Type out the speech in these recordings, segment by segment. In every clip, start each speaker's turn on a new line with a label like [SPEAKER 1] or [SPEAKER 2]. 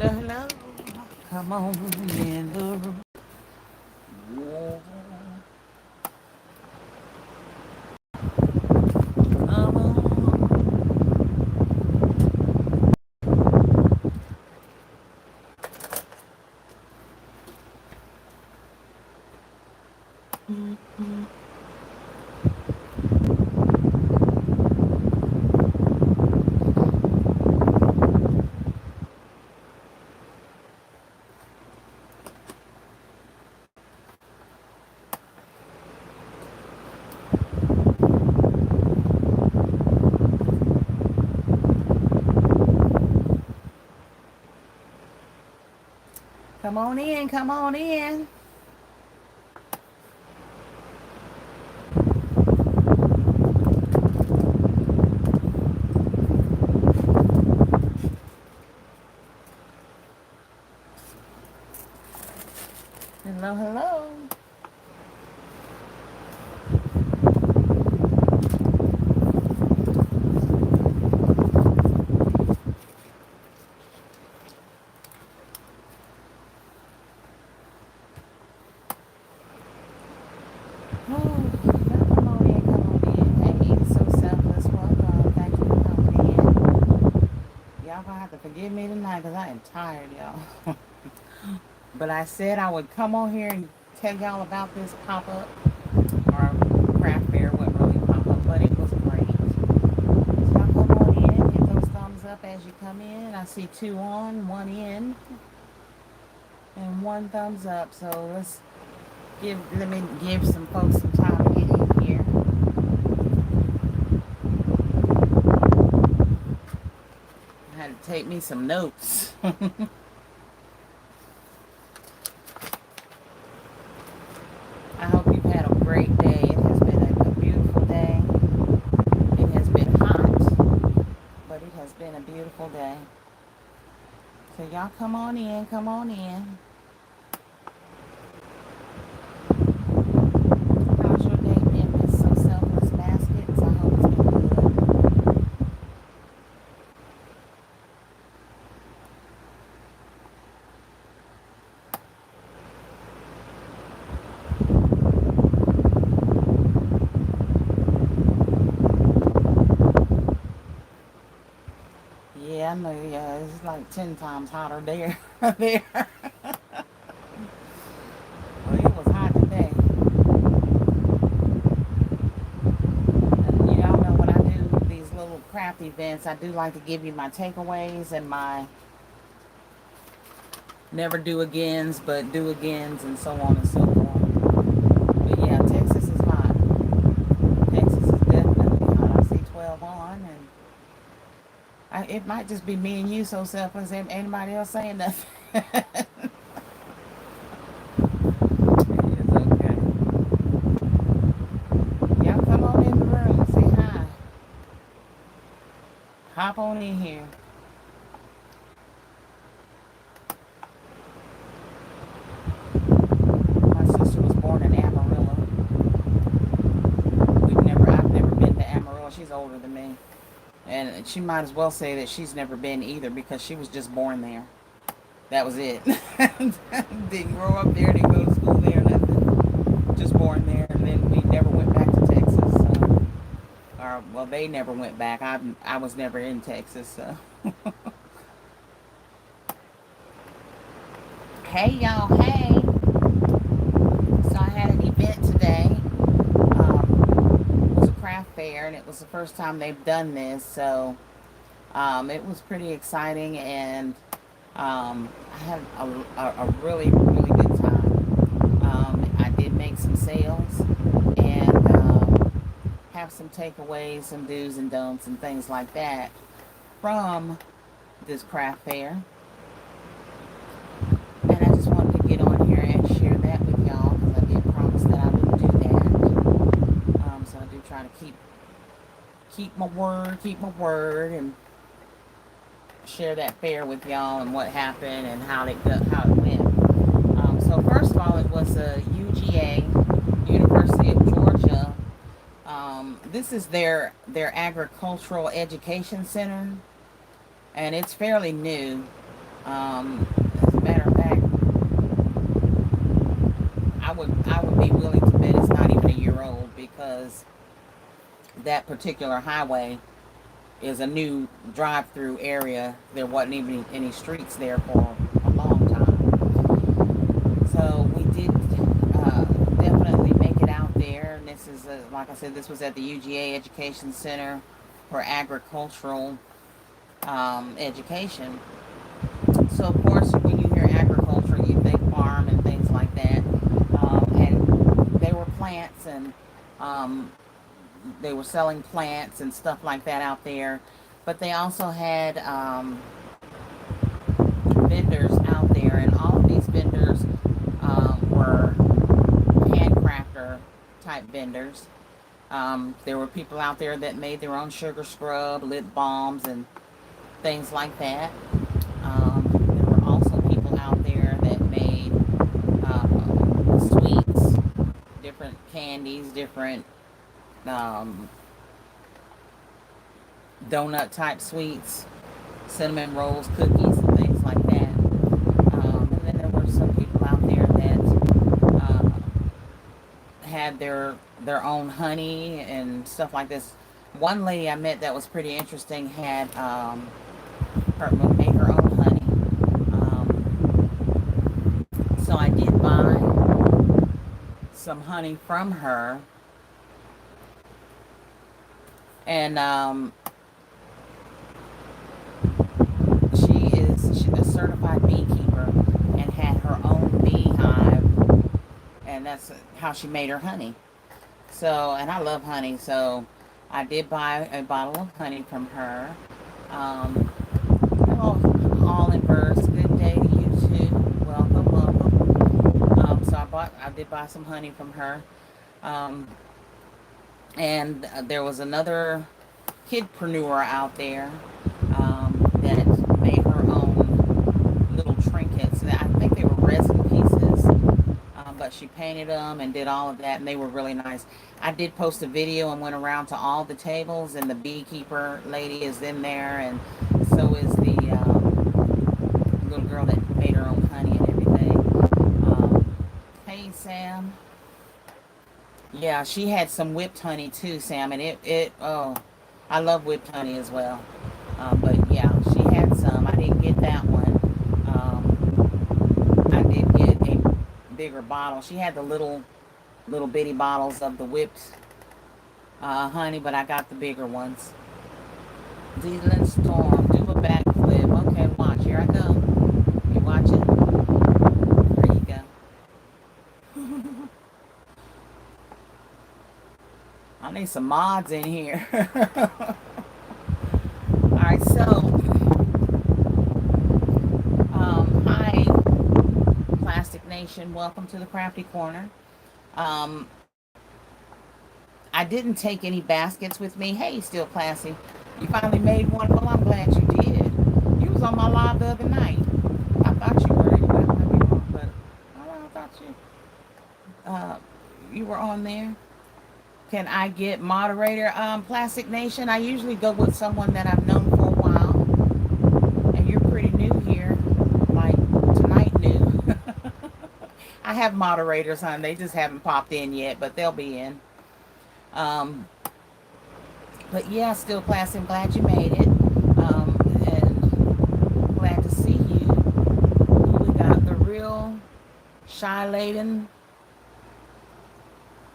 [SPEAKER 1] hello. Come on in the room. Whoa. Come on. Come on in, come on in. Hello, hello. Oh, come on in, come on in. Hey, so selfless. Welcome. Thank you for coming in. Y'all gonna have to forgive me tonight because I am tired, y'all. But I said I would come on here and tell y'all about this pop-up or craft fair. Wasn't really pop-up, but it was great. So y'all come on in, hit those thumbs up as you come in. I see 2 on, 1 in, and 1 thumbs up. So let me give some folks some time to get in here. I had to take me some notes. I hope you've had a great day. It has been a beautiful day. It has been hot, but it has been a beautiful day. So y'all come on in, come on in. How's your day been, Miss So Selfless Baskets? I hope it's been good. Yeah, I know, yeah, it's like 10 times hotter there. There. Well, it was hot today. Y'all know when I do these little craft events, I do like to give you my takeaways and my never do agains, but do agains, and so on and so forth. But yeah, Texas is hot. Texas is definitely hot. I see 12 on, and it might just be me and you, so selfless. Anybody else saying nothing? It's okay. Y'all come on in the room. Say hi. Hop on in here. My sister was born in Amarillo. I've never been to Amarillo. She's older than me. And she might as well say that she's never been either because she was just born there. That was it. Didn't grow up there, didn't go to school there, nothing. Just born there, and then we never went back to Texas. Or, well, they never went back. I was never in Texas, so. Hey, y'all, hey. So I had an event today. It was a craft fair, and it was the first time they've done this, so it was pretty exciting, and I had a really, really good time. I did make some sales and have some takeaways, some do's and don'ts, and things like that from this craft fair. And I just wanted to get on here and share that with y'all because I did promise that I would do that. So I do try to keep my word, and share that fair with y'all and what happened and how it went. So first of all, it was a UGA, University of Georgia. This is their agricultural education center, and it's fairly new. As a matter of fact, I would be willing to bet it's not even a year old, because that particular highway is a new drive-through area. There wasn't even any streets there for a long time. So we did definitely make it out there. And this is, like I said, this was at the UGA Education Center for Agricultural Education. So of course, when you hear agriculture, you think farm and things like that. And they were plants, and um, they were selling plants and stuff like that out there. But they also had vendors out there, and all of these vendors were handcrafter type vendors. There were people out there that made their own sugar scrub, lip balms, and things like that. There were also people out there that made sweets, different candies, different um, donut type sweets, cinnamon rolls, cookies, and things like that. And then there were some people out there that had their own honey and stuff like this. One lady I met that was pretty interesting had her made her own honey. So I did buy some honey from her, and she's a certified beekeeper and had her own beehive, and that's how she made her honey. So, and I love honey, so I did buy a bottle of honey from her. Um, all in verse. Good day to you too. Welcome, welcome. So I did buy some honey from her. Um, and there was another kidpreneur out there that made her own little trinkets. I think they were resin pieces, but she painted them and did all of that, and they were really nice. I did post a video and went around to all the tables, and the beekeeper lady is in there, and so is the little girl that made her own honey and everything. Hey, Sam. Yeah, she had some whipped honey too, Sam, and oh, I love whipped honey as well. But yeah, she had some. I didn't get that one. I did get a bigger bottle. She had the little bitty bottles of the whipped honey, but I got the bigger ones. Diesel Storm, do a backflip. Okay, watch. Here I go. You watch it? There you go. I need some mods in here. Alright, so hi Plastic Nation, welcome to the Krafty Korner. I didn't take any baskets with me. Hey, Still Classy, you finally made one. Well, I'm glad you did. You was on my live the other night. I thought you were. You might be wrong, but I thought you were on there. Can I get moderator? Plastic Nation, I usually go with someone that I've known for a while. And you're pretty new here. Like, tonight new. I have moderators, hon. They just haven't popped in yet, but they'll be in. But yeah, Still Classy, I'm glad you made it. And glad to see you. We got the real Shy Laden.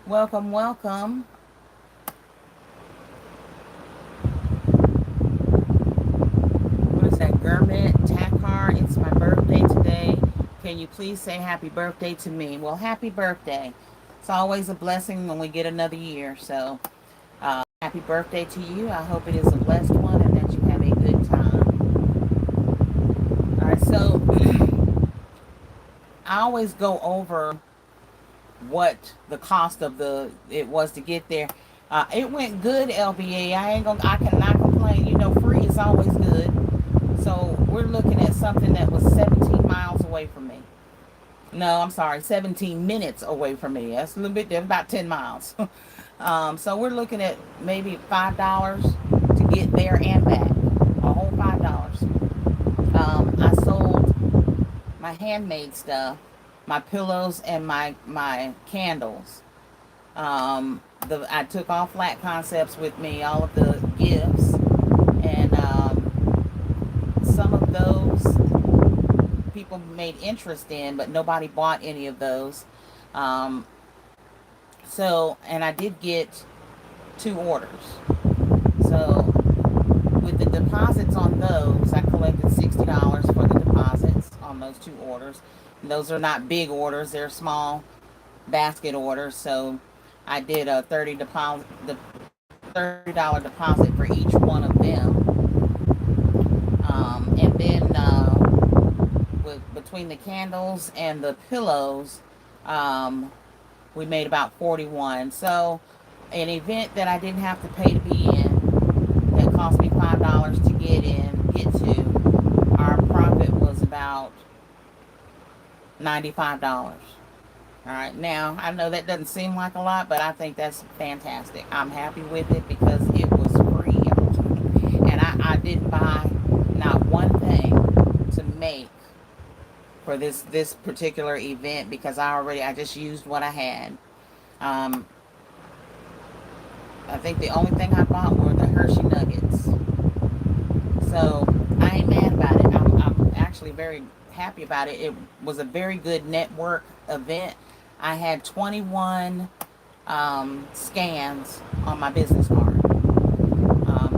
[SPEAKER 1] Welcome, welcome. What is that? Gourmet Takar. It's my birthday today. Can you please say happy birthday to me? Well, happy birthday. It's always a blessing when we get another year. So, happy birthday to you. I hope it is a blessed one and that you have a good time. All right, so I always go over what the cost of it was to get there. It went good, LBA. I cannot complain. You know, free is always good. So we're looking at something that was 17 miles away from me. No, I'm sorry, 17 minutes away from me. That's a little bit different, about 10 miles. So we're looking at maybe $5 to get there and back. A whole $5. I sold my handmade stuff, my pillows and my candles. I took all Flat Concepts with me, all of the gifts, and some of those people made interest in, but nobody bought any of those. Um, and I did get 2 orders. So with the deposits on those, I collected $60 for the deposits on those 2 orders. And those are not big orders; they're small basket orders. So I did a $30 deposit for each one of them, and then between the candles and the pillows, um, we made about 41. So an event that I didn't have to pay to be in, that cost me $5 to get to, our profit was about $95. All right, now I know that doesn't seem like a lot, but I think that's fantastic. I'm happy with it because it was free, and I didn't buy not one thing to make for this particular event because I just used what I had. Um, I think the only thing I bought were the Hershey Nuggets. So I ain't mad about it. I'm actually very happy about it. It was a very good network event. I had 21 scans on my business card.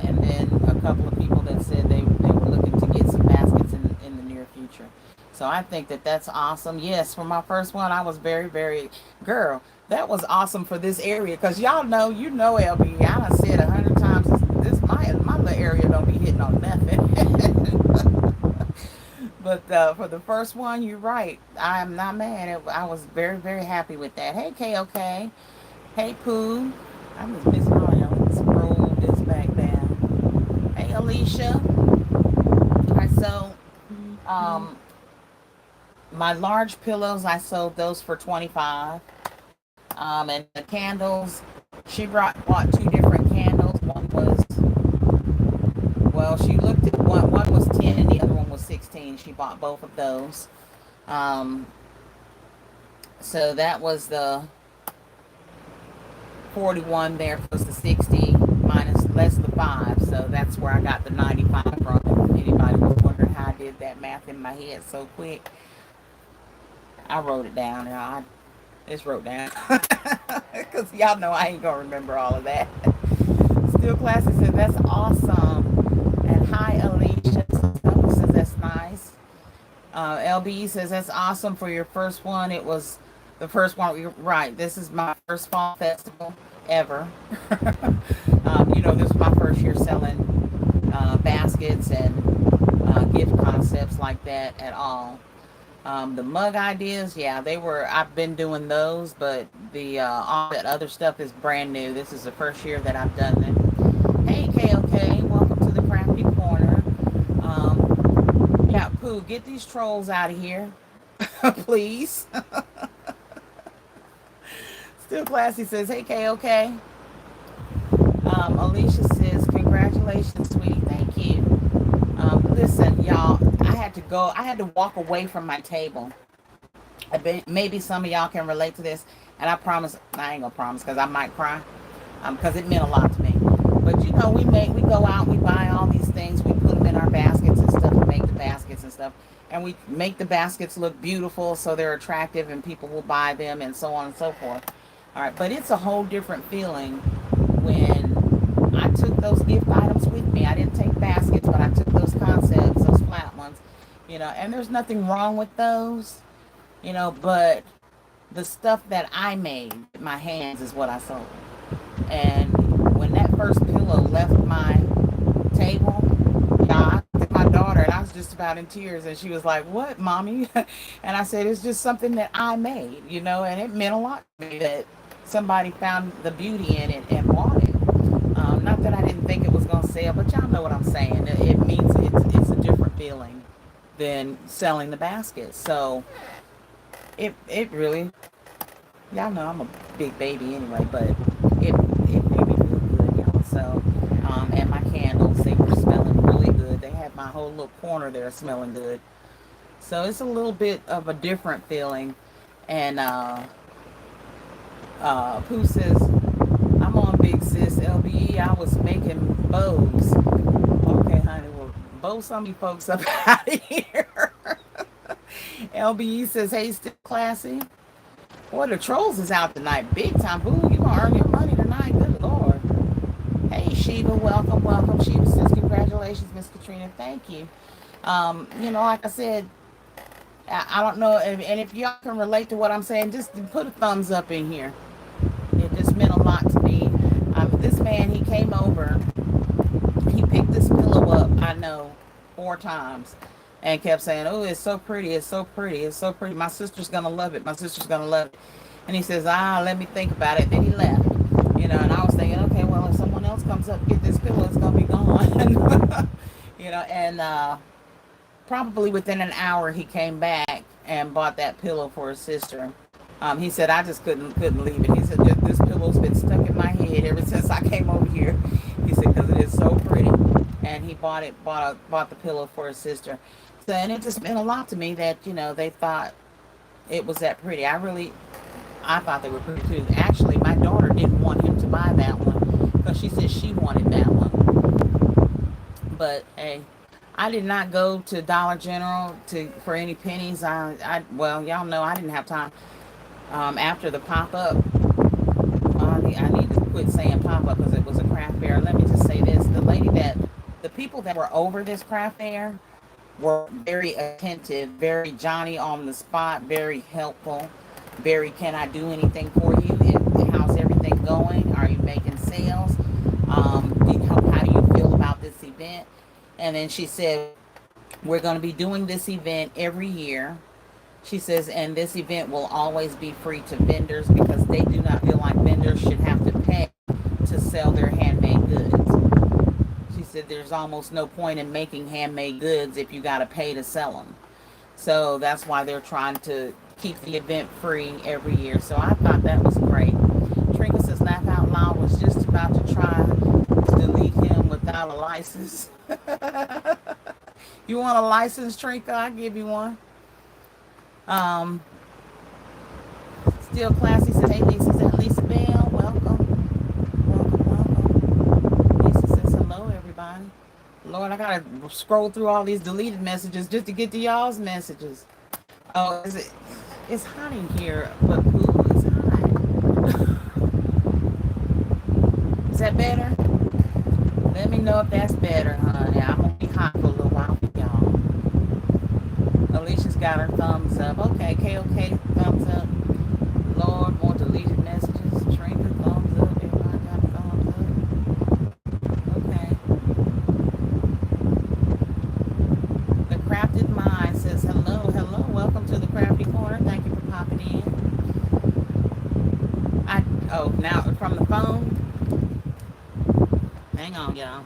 [SPEAKER 1] And then a couple of people that said they were looking to get some baskets in the near future. So I think that that's awesome. Yes, for my first one, I was very, very, girl, that was awesome for this area. Because y'all know, LB, I done said 100 times, my little area don't be hitting on nothing. But for the first one, you're right. I am not mad. I was very, very happy with that. Hey, KOK. Hey, Pooh. I'm just missing all y'all. Let's scroll this back down. Hey, Alicia. All right, so my large pillows, I sold those for 25. And the candles, she bought 2 different candles. One was, well, she looked at one was 10 and the other one was 16. She bought both of those. So that was the 41 there plus the 60 minus less the 5. So that's where I got the 95 from. If anybody was wondering how I did that math in my head so quick, I wrote it down. Y'all. It's wrote down. Because y'all know I ain't going to remember all of that. Still Classy said, that's awesome. And hi, Alicia. Says, that's nice. LBE says, that's awesome for your first one. It was the first one. Right. This is my first fall festival ever. This was my first year selling baskets and gift concepts like that at all. The mug ideas, yeah, I've been doing those, but all that other stuff is brand new. This is the first year that I've done it. Hey, KOK, welcome to the Krafty Korner. Yeah, Pooh, get these trolls out of here, please. Still Classy says, hey, KOK. Alicia says, congratulations, sweetie, thank you. Listen, y'all, I had to walk away from my table. Maybe some of y'all can relate to this, and I ain't gonna promise because I might cry, because it meant a lot to me. But we go out, we buy all these things, we put them in our baskets and stuff, and make the baskets and stuff, and we make the baskets look beautiful so they're attractive and people will buy them and so on and so forth. All right, but it's a whole different feeling when I took those gift items with me. I didn't take baskets, but I took those concepts, those flat ones, and there's nothing wrong with those, but the stuff that I made with my hands is what I sold. And when that first pillow left my table, I looked at my daughter and I was just about in tears, and she was like, what, mommy? And I said, it's just something that I made, and it meant a lot to me that somebody found the beauty in it and bought it. Not that I didn't think it was going to sell, but y'all know what I'm saying. It means it's a different feeling than selling the basket. So it really, y'all know I'm a big baby anyway, but it made me feel good, y'all. So, and my candles, they were smelling really good. They had my whole little corner there smelling good. So it's a little bit of a different feeling. And Pooh says, I'm on Big Sis LBE. I was making bows. Okay, honey, well, bow some of you folks up out of here. LBE says, hey, still classy. Boy, the trolls is out tonight. Big time. Boo, you gonna earn your money tonight. Good Lord. Hey, Shiva, welcome, welcome. Shiva says, congratulations, Miss Katryna. Thank you. Like I said, I don't know, and if y'all can relate to what I'm saying, just put a thumbs up in here. It just meant a lot to me. This man, he came over, he picked this pillow up, I know, 4 times, and kept saying, oh, it's so pretty, it's so pretty, it's so pretty. My sister's gonna love it, my sister's gonna love it. And he says, let me think about it. Then he left. And I was thinking, okay, well, if someone else comes up, get this pillow, it's gonna be gone. And probably within an hour, he came back and bought that pillow for his sister. He said, I just couldn't leave it. He said, this pillow's been stuck in my head ever since I came over here. He said, because it is so pretty. And he bought the pillow for his sister. So, and it just meant a lot to me that, they thought it was that pretty. I thought they were pretty too. Actually, my daughter didn't want him to buy that one because she said she wanted that one. But hey, I did not go to Dollar General for any pennies. Well, y'all know I didn't have time. After the pop up, I need to quit saying pop up because it was a craft fair. Let me just say this: the people that were over this craft fair were very attentive, very Johnny on the spot, very helpful, very can I do anything for you? How's everything going? Are you making sales? How do you feel about this event? And then she said, we're going to be doing this event every year. She says, and this event will always be free to vendors because they do not feel like vendors should have to pay to sell their handmade goods. She said there's almost no point in making handmade goods if you got to pay to sell them. So that's why they're trying to keep the event free every year. So I thought that was great. Trinka says, laugh out loud, was just about to try to delete him without a license. You want a license, Trinka? I'll give you one. Um, Still classy says, hey Lisa, is that Lisa Bell? Welcome. Welcome. Lisa says, hello everybody. Lord, I gotta scroll through all these deleted messages just to get to y'all's messages. Oh, it's hot in here, but ooh, it's hot. Is that better? Let me know if that's better, honey. I'm gonna be hot for a little while for y'all. Alicia's got her thumbs up. Okay, KOK, thumbs up. Lord, more deleted messages. Trinka, thumbs up. Everybody got thumbs up. Okay. The Crafted Mind says, hello, hello. Welcome to the Krafty Korner. Thank you for popping in. Now from the phone. Hang on, y'all.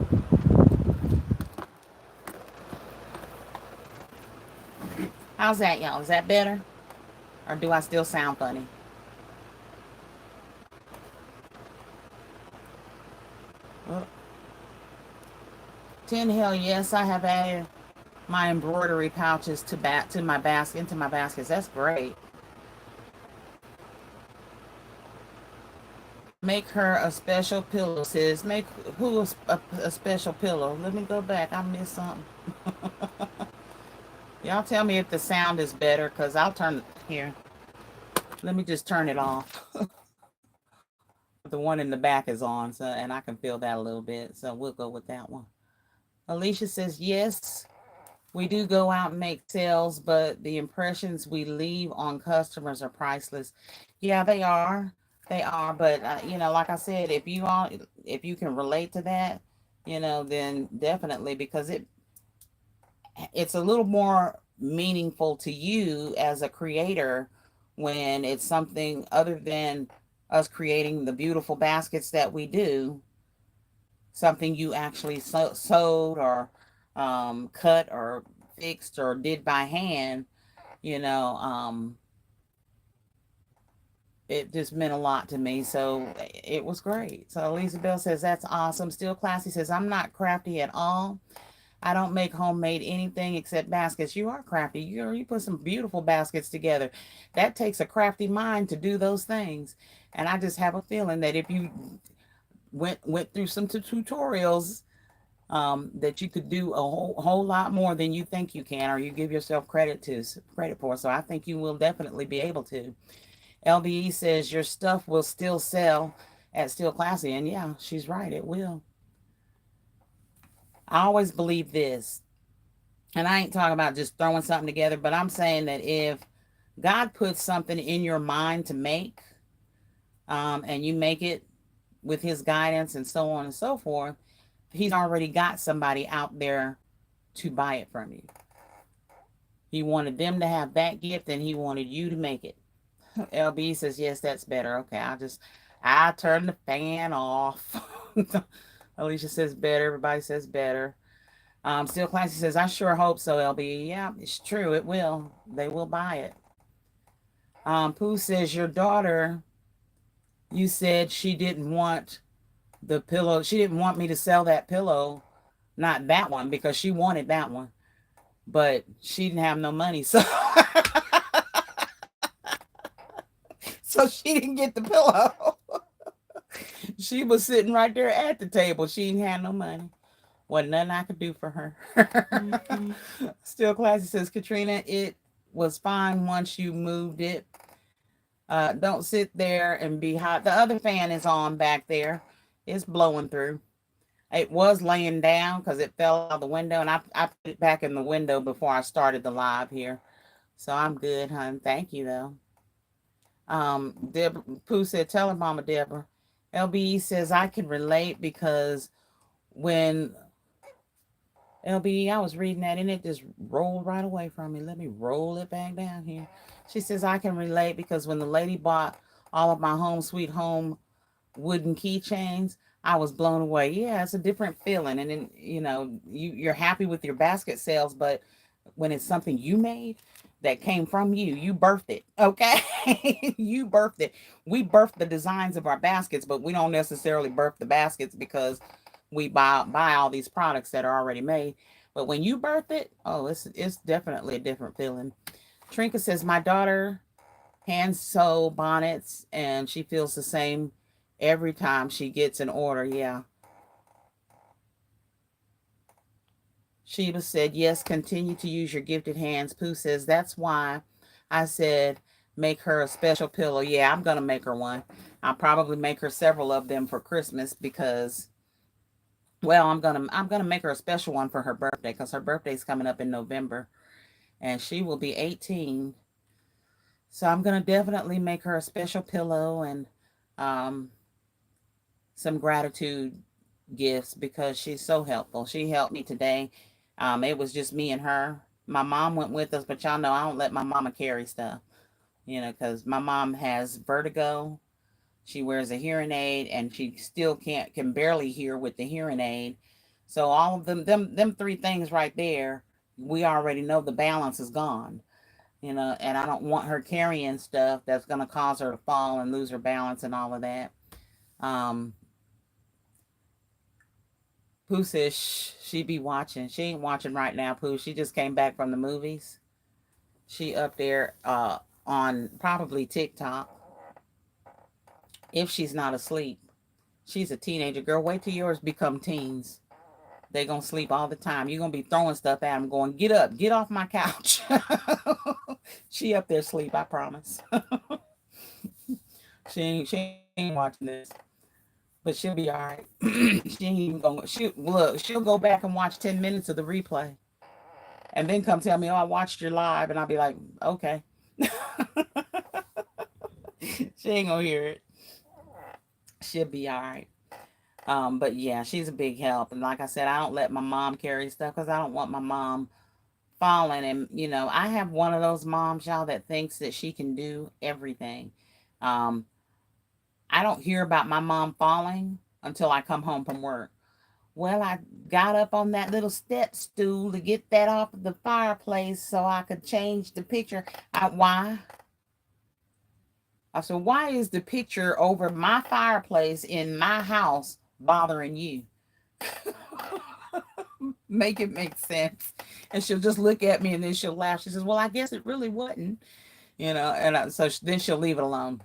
[SPEAKER 1] How's that, y'all? Is that better? Or do I still sound funny? Oh. 10 hell yes, I have added my embroidery pouches to my basket, into my baskets. That's great. Make her a special pillow, sis. Make who a special pillow? Let me go back. I missed something. Y'all tell me if the sound is better, because I'll turn it here. Let me just turn it off. The one in the back is on, so and I can feel that a little bit. So we'll go with that one. Alicia says, yes, we do go out and make sales, but the impressions we leave on customers are priceless. Yeah, they are. They are. But, like I said, if you can relate to that, then definitely, because it's a little more meaningful to you as a creator when it's something other than us creating the beautiful baskets that we do, something you actually sewed or cut or fixed or did by hand, you know, it just meant a lot to me. So it was great. So Elizabeth says, that's awesome. Still Classy says, I'm not crafty at all. I don't make homemade anything except baskets. You are crafty. You put some beautiful baskets together. That takes a crafty mind to do those things. And I just have a feeling that if you went through some tutorials, that you could do a whole lot more than you think you can, or you give yourself credit for. So I think you will definitely be able to. LBE says your stuff will still sell at Still Classy, and yeah, she's right. It will. I always believe this, and I ain't talking about just throwing something together, but I'm saying that if God puts something in your mind to make, and you make it with His guidance and so on and so forth, He's already got somebody out there to buy it from you. He wanted them to have that gift, and He wanted you to make it. LB says, yes, that's better. Okay, I turn the fan off. Alicia says better. Everybody says better. Still Classy says, I sure hope so, LB. Yeah, it's true. It will. They will buy it. Pooh says, your daughter, you said she didn't want the pillow. She didn't want me to sell that pillow. Not that one, because she wanted that one. But she didn't have no money. So, so she didn't get the pillow. She was sitting right there at the table. She didn't have no money. Wasn't nothing I could do for her. Still Classy says, Katryna, it was fine once you moved it. Don't sit there and be hot. The other fan is on back there. It's blowing through. It was laying down because it fell out the window, and I put it back in the window before I started the live here. So I'm good, hon. Thank you, though. Deborah Pooh said, tell her, Mama Deborah. LBE says, I can relate because when LBE, I was reading that and it just rolled right away from me. Let me roll it back down here. She says, I can relate because when the lady bought all of my Home Sweet Home wooden keychains, I was blown away. Yeah, it's a different feeling. And then, you're happy with your basket sales, but when it's something you made that came from you, you birthed it. Okay. You birthed it. We birthed the designs of our baskets, but we don't necessarily birth the baskets because we buy all these products that are already made. But when you birth it, oh, it's definitely a different feeling. Trinka says, my daughter hand sew bonnets and she feels the same every time she gets an order. Yeah. Sheba said, yes, continue to use your gifted hands. Pooh says, that's why I said make her a special pillow. Yeah, I'm going to make her one. I'll probably make her several of them for Christmas because, well, I'm gonna make her a special one for her birthday because her birthday's coming up in November and she will be 18. So I'm gonna definitely make her a special pillow and um, some gratitude gifts because she's so helpful. She helped me today. It was just me and her. My mom went with us, but y'all know I don't let my mama carry stuff, because my mom has vertigo. She wears a hearing aid and she still can barely hear with the hearing aid. So all of them three things right there, we already know the balance is gone. And I don't want her carrying stuff that's gonna cause her to fall and lose her balance and all of that. Um Pooh says she be watching. She ain't watching right now, Pooh. She just came back from the movies. She up there on probably TikTok if she's not asleep. She's a teenager. Girl, wait till yours become teens. They gonna sleep all the time. You're gonna be throwing stuff at them going, get up, get off my couch. She up there asleep, I promise. She ain't watching this. But she'll be all right. She ain't even gonna she'll go back and watch 10 minutes of the replay. And then come tell me, oh, I watched your live, and I'll be like, okay. She ain't gonna hear it. She'll be all right. But yeah, she's a big help. And like I said, I don't let my mom carry stuff because I don't want my mom falling. And, I have one of those moms, y'all, that thinks that she can do everything. Um, I don't hear about my mom falling until I come home from work. Well, I got up on that little step stool to get that off of the fireplace so I could change the picture. Why? I said, why is the picture over my fireplace in my house bothering you? make it make sense. And she'll just look at me and then she'll laugh. She says, well, I guess it really wasn't, and then she'll leave it alone.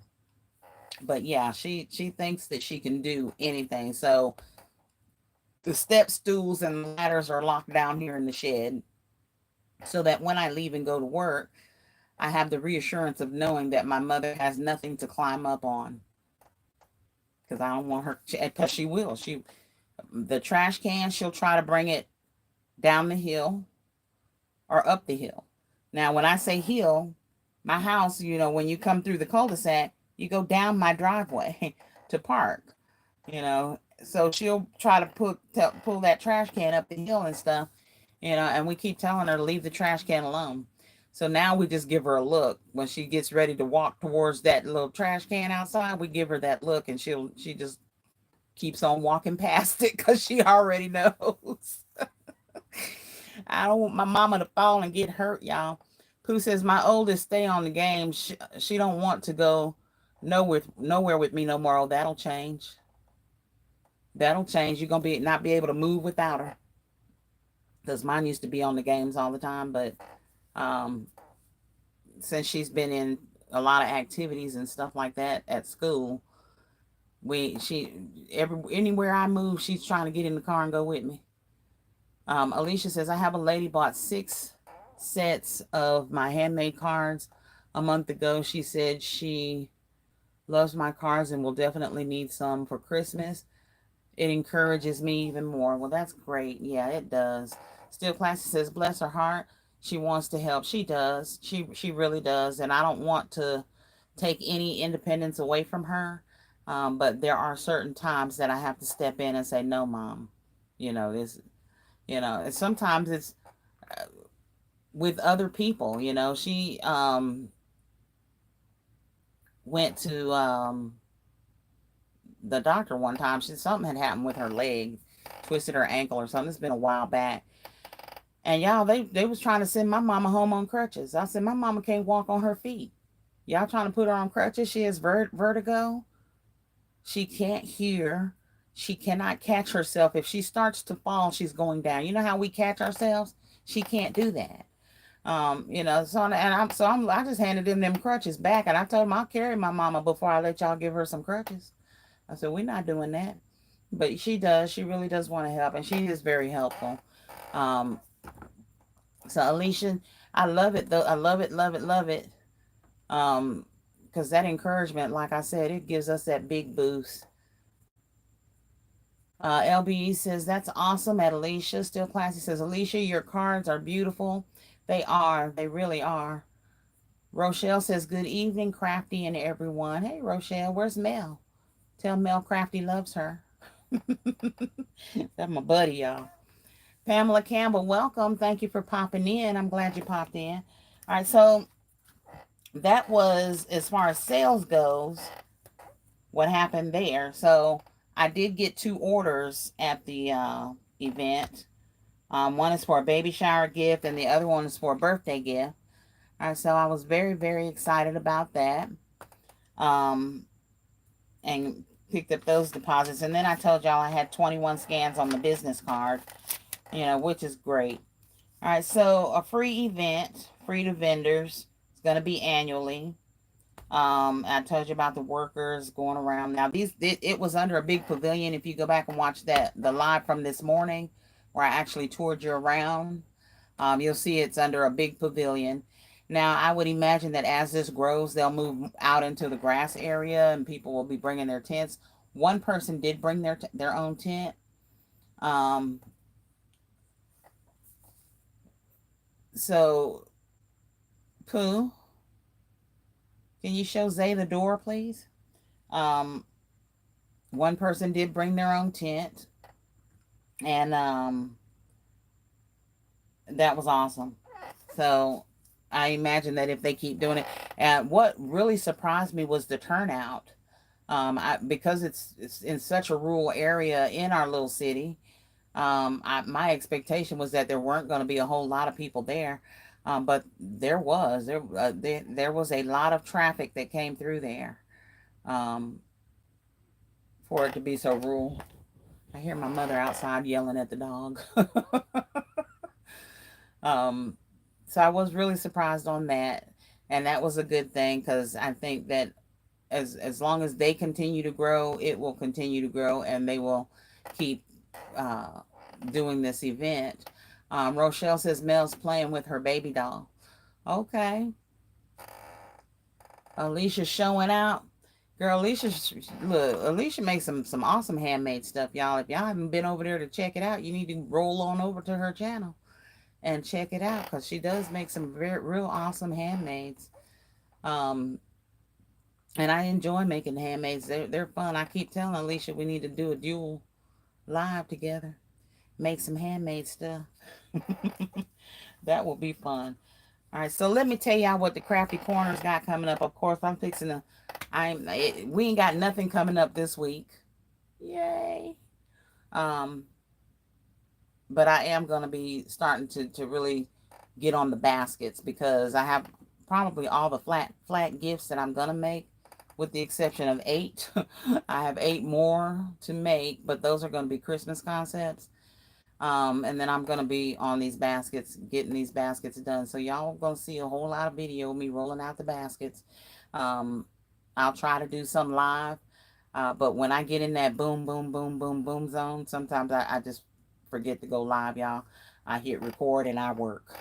[SPEAKER 1] But yeah, she thinks that she can do anything. So the step stools and the ladders are locked down here in the shed so that when I leave and go to work, I have the reassurance of knowing that my mother has nothing to climb up on, because I don't want her, because she will. The trash can, she'll try to bring it down the hill or up the hill. Now, when I say hill, my house, when you come through the cul-de-sac, you go down my driveway to park, So she'll try to pull that trash can up the hill and stuff, and we keep telling her to leave the trash can alone. So now we just give her a look when she gets ready to walk towards that little trash can outside. We give her that look, and she just keeps on walking past it because she already knows. I don't want my mama to fall and get hurt, y'all. Pooh says my oldest stay on the game. She don't want to go nowhere with me no more. Oh, that'll change. That'll change. You're gonna not be able to move without her. Because mine used to be on the games all the time, but um, since she's been in a lot of activities and stuff like that at school, anywhere I move, she's trying to get in the car and go with me. Alicia says, I have a lady bought 6 sets of my handmade cards a month ago. She said she loves my cards and will definitely need some for Christmas. It encourages me even more. Well, that's great. Yeah, it does. Still Classy says, bless her heart. She wants to help. She does. She really does. And I don't want to take any independence away from her. But there are certain times that I have to step in and say, no, Mom. This, and sometimes it's with other people. She went to the doctor one time. Something had happened with her leg, twisted her ankle or something. It's been a while back. And y'all, they was trying to send my mama home on crutches. I said, my mama can't walk on her feet. Y'all trying to put her on crutches? She has vertigo. She can't hear. She cannot catch herself. If she starts to fall, she's going down. You know how we catch ourselves? She can't do that. I just handed them crutches back, and I told them I'll carry my mama before I let y'all give her some crutches. I said, we're not doing that. But she does. She really does want to help, and she is very helpful. So Alicia, I love it though. I love it, love it, love it. Because that encouragement, like I said, it gives us that big boost. LBE says, that's awesome at Alicia. Still Classy says, Alicia, your cards are beautiful. They are. They really are. Rochelle says, good evening, Krafty and everyone. Hey, Rochelle, where's Mel? Tell Mel Krafty loves her. That's my buddy, y'all. Pamela Campbell, welcome. Thank you for popping in. I'm glad you popped in. All right, so that was, as far as sales goes, what happened there. So I did get 2 orders at the event. One is for a baby shower gift and the other one is for a birthday gift. All right, so I was very, very excited about that. And picked up those deposits. And then I told y'all I had 21 scans on the business card, which is great. All right, so a free event, free to vendors. It's going to be annually. I told you about the workers going around. Now, it was under a big pavilion. If you go back and watch the live from this morning, where I actually toured you around, you'll see it's under a big pavilion. Now, I would imagine that as this grows, they'll move out into the grass area and people will be bringing their tents. One person did bring their own tent. So, Pooh, can you show Zay the door, please? One person did bring their own tent. And that was awesome. So I imagine that if they keep doing it, and what really surprised me was the turnout. Because it's in such a rural area in our little city. My expectation was that there weren't going to be a whole lot of people there, but there was a lot of traffic that came through there, for it to be so rural. I hear my mother outside yelling at the dog. So I was really surprised on that. And that was a good thing, because I think that as long as they continue to grow, it will continue to grow, and they will keep uh, doing this event. Rochelle says Mel's playing with her baby doll. Okay. Alicia's showing out. Girl, Alicia makes some awesome handmade stuff, y'all. If y'all haven't been over there to check it out, you need to roll on over to her channel and check it out, because she does make some real awesome handmaids. And I enjoy making handmaids. They're fun. I keep telling Alicia we need to do a dual live together. Make some handmade stuff. That will be fun. All right, so let me tell y'all what the Krafty Korners got coming up. Of course, I'm fixing to... we ain't got nothing coming up this week. Yay. But I am going to be starting to really get on the baskets, because I have probably all the flat gifts that I'm going to make, with the exception of 8. I have 8 more to make, but those are going to be Christmas concepts. And then I'm going to be on these baskets, getting these baskets done. So y'all going to see a whole lot of video of me rolling out the baskets. I'll try to do some live. But when I get in that boom, boom, boom, boom, boom zone, sometimes I just forget to go live, y'all. I hit record and I work.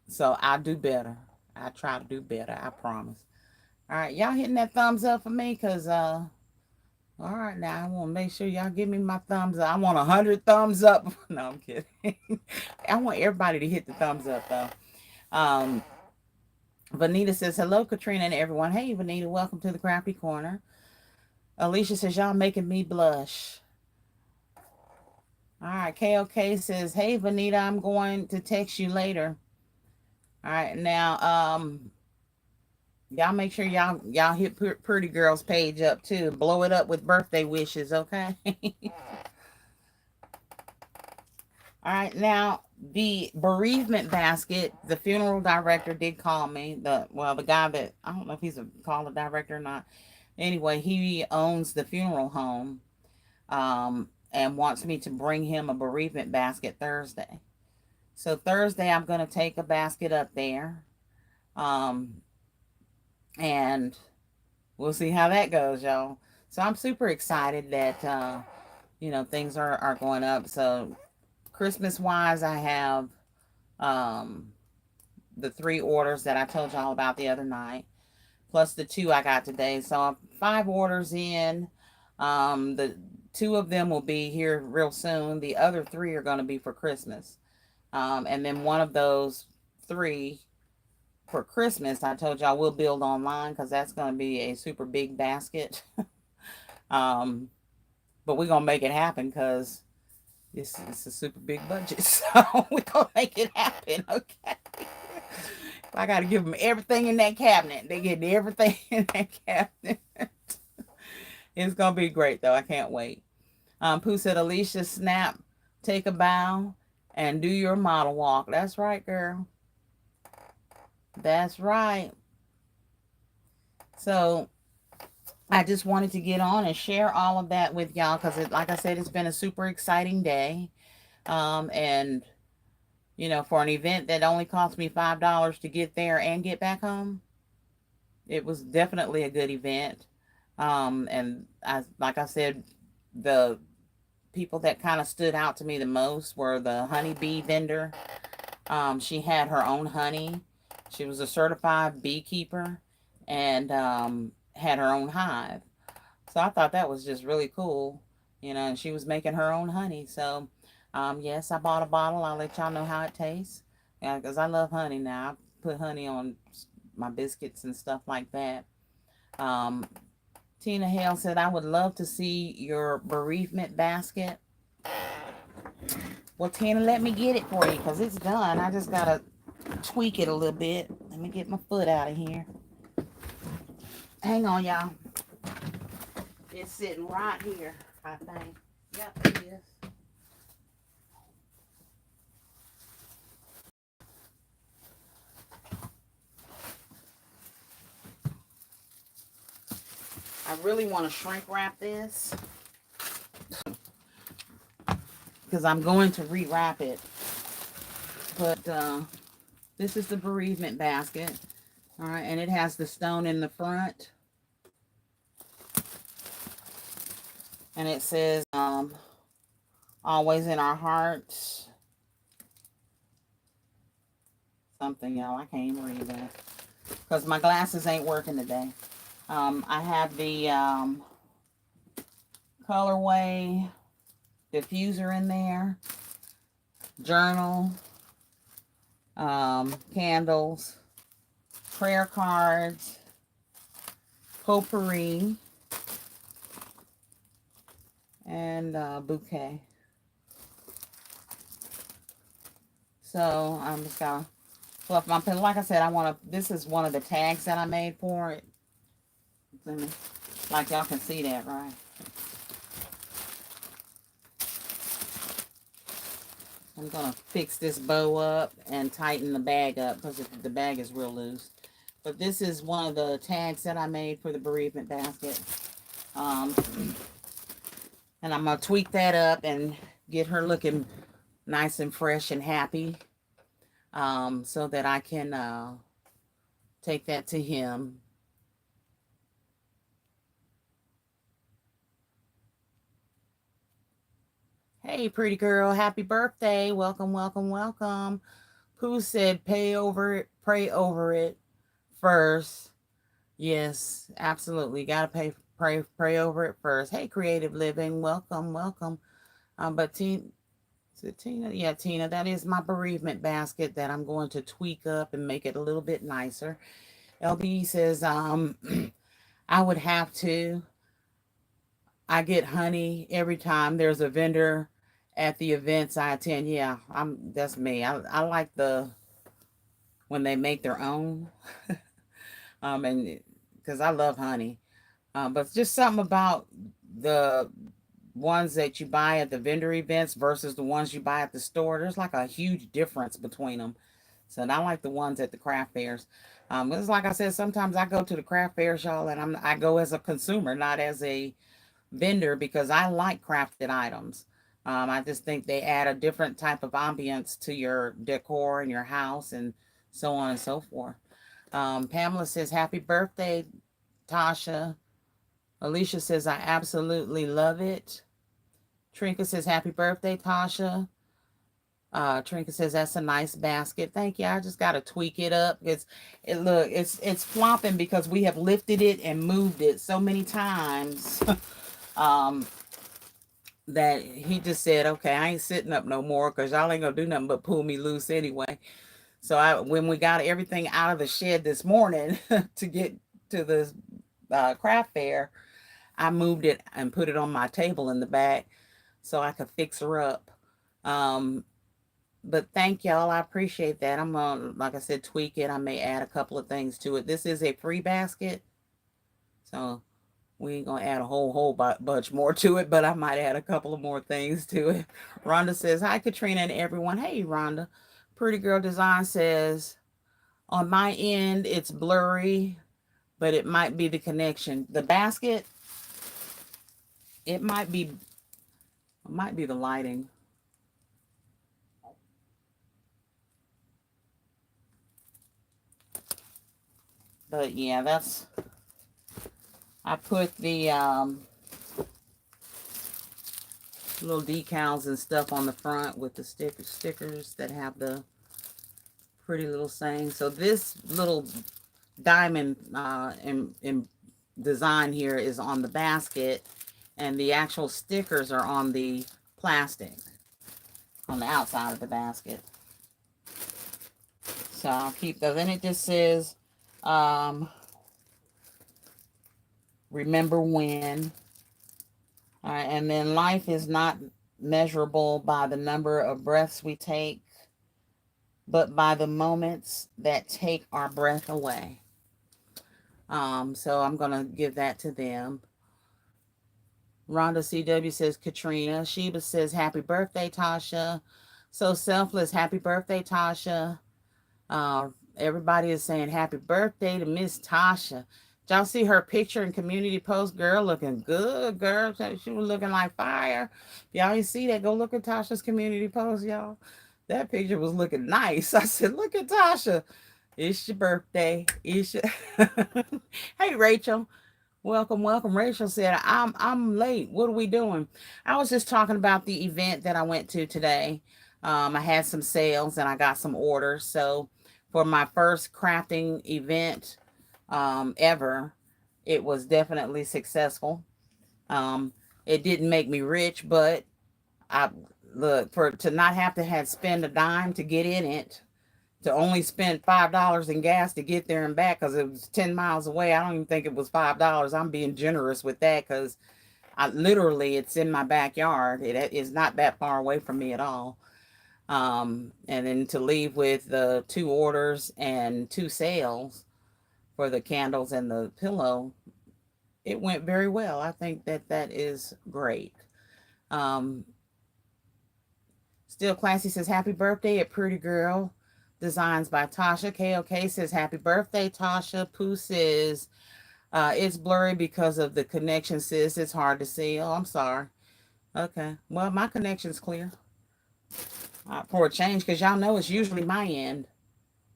[SPEAKER 1] So I'll do better. I try to do better, I promise. All right, y'all hitting that thumbs up for me, because all right, now I want to make sure y'all give me my thumbs up. I want 100 thumbs up. No, I'm kidding. I want everybody to hit the thumbs up, though. Vanita says, hello, Katryna and everyone. Hey, Vanita, welcome to the Krafty Korner. Alicia says, y'all making me blush. All right, KOK says, hey, Vanita, I'm going to text you later. All right, now, y'all make sure y'all hit Pretty Girl's page up, too. Blow it up with birthday wishes, okay? All right, now, the bereavement basket, the funeral director did call me. The guy that, I don't know if he's called a director or not. Anyway, he owns the funeral home, and wants me to bring him a bereavement basket Thursday. So Thursday, I'm going to take a basket up there. And we'll see how that goes, y'all. So I'm super excited that, things are going up. So Christmas-wise, I have the 3 orders that I told y'all about the other night, plus the 2 I got today. So I'm 5 orders in. The 2 of them will be here real soon. The other 3 are going to be for Christmas. And then one of those 3 for Christmas, I told y'all we'll build online, because that's going to be a super big basket. But we're going to make it happen, because it's a super big budget. So we're going to make it happen, okay? I got to give them everything in that cabinet. They get everything in that cabinet. It's going to be great, though. I can't wait. Pooh said, Alicia, snap, take a bow, and do your model walk. That's right, girl. That's right. So I just wanted to get on and share all of that with y'all, because like I said, it's been a super exciting day. And for an event that only cost me $5 to get there and get back home, it was definitely a good event. And like I said, the people that kind of stood out to me the most were the honeybee vendor. She had her own honey. She was a certified beekeeper, and had her own hive. So I thought that was just really cool, and she was making her own honey. So, yes, I bought a bottle. I'll let y'all know how it tastes, because I love honey now. I put honey on my biscuits and stuff like that. Tina Hale said, I would love to see your bereavement basket. Well, Tina, let me get it for you, because it's done. I just got to tweak it a little bit. Let me get my foot out of here. Hang on, y'all. It's sitting right here, I think. Yep, it is. I really want to shrink wrap this because I'm going to rewrap it. But this is the bereavement basket. All right, and it has the stone in the front. And it says, always in our hearts. Something, y'all. I can't even read that. Because my glasses ain't working today. I have the colorway diffuser in there. Journal. Candles. Prayer cards. Potpourri. And bouquet. So I'm just gonna fluff my pen. Like I said, this is one of the tags that I made for it. Like y'all can see that, right? I'm gonna fix this bow up and tighten the bag up because the bag is real loose. But this is one of the tags that I made for the bereavement basket. And I'm going to tweak that up and get her looking nice and fresh and happy. So that I can take that to him. Hey, pretty girl. Happy birthday. Welcome, welcome, welcome. Pooh said pray over it first. Yes, absolutely. Got to pray over it first. Hey, Creative Living. Welcome, welcome. But Tina, is it Tina? Yeah, Tina, that is my bereavement basket that I'm going to tweak up and make it a little bit nicer. LB says, I would have to. I get honey every time there's a vendor at the events I attend. Yeah, that's me. I like when they make their own. And because I love honey. But just something about the ones that you buy at the vendor events versus the ones you buy at the store. There's like a huge difference between them. So I like the ones at the craft fairs. It's like I said, sometimes I go to the craft fairs, y'all, and I go as a consumer, not as a vendor, because I like crafted items. I just think they add a different type of ambience to your decor and your house and so on and so forth. Pamela says, happy birthday, Tasha. Alicia says, I absolutely love it. Trinka says, happy birthday, Tasha. Trinka says, that's a nice basket. Thank you. I just got to tweak it up. It's flopping because we have lifted it and moved it so many times. That he just said, okay, I ain't sitting up no more because y'all ain't going to do nothing but pull me loose anyway. So when we got everything out of the shed this morning to get to the craft fair, I moved it and put it on my table in the back so I could fix her up. But thank y'all. I appreciate that. I'm going to, like I said, tweak it. I may add a couple of things to it. This is a free basket. So we ain't going to add a whole bunch more to it, but I might add a couple of more things to it. Rhonda says, hi, Katryna and everyone. Hey, Rhonda. Pretty Girl Design says, on my end, it's blurry, but it might be the connection. The basket, it might be the lighting. But yeah, I put the little decals and stuff on the front with the stickers that have the pretty little saying. So this little diamond in design here is on the basket, and the actual stickers are on the plastic on the outside of the basket. So I'll keep those. And it just says, remember when. All right, and then life is not measurable by the number of breaths we take, but by the moments that take our breath away. So I'm going to give that to them. Rhonda CW says, Katryna. Sheba says, happy birthday, Tasha. So Selfless, happy birthday, Tasha. Everybody is saying happy birthday to Miss Tasha. Y'all see her picture in community post? Girl looking good, girl. She was looking like fire. Y'all ain't see that? Go look at Tasha's community post, y'all. That picture was looking nice. I said, look at Tasha. It's your birthday. It's your Hey Rachel. Welcome, welcome. Rachel said, I'm late. What are we doing? I was just talking about the event that I went to today. I had some sales and I got some orders. So for my first crafting event ever, it was definitely successful. Um, it didn't make me rich, but I look for to not have to had spend a dime to get in it, to only spend $5 in gas to get there and back because it was 10 miles away. I don't even think it was $5. I'm being generous with that because I literally it's in my backyard. It is not that far away from me at all. And then to leave with the two orders and two sales for the candles and the pillow, it went very well. I think that that is great. Um, Still Classy says, happy birthday, a pretty girl. Designs by Tasha. KOK says, happy birthday, Tasha. Pooh says, it's blurry because of the connection, sis. It's hard to see. Oh, I'm sorry. Okay. Well, my connection's clear for a change because y'all know it's usually my end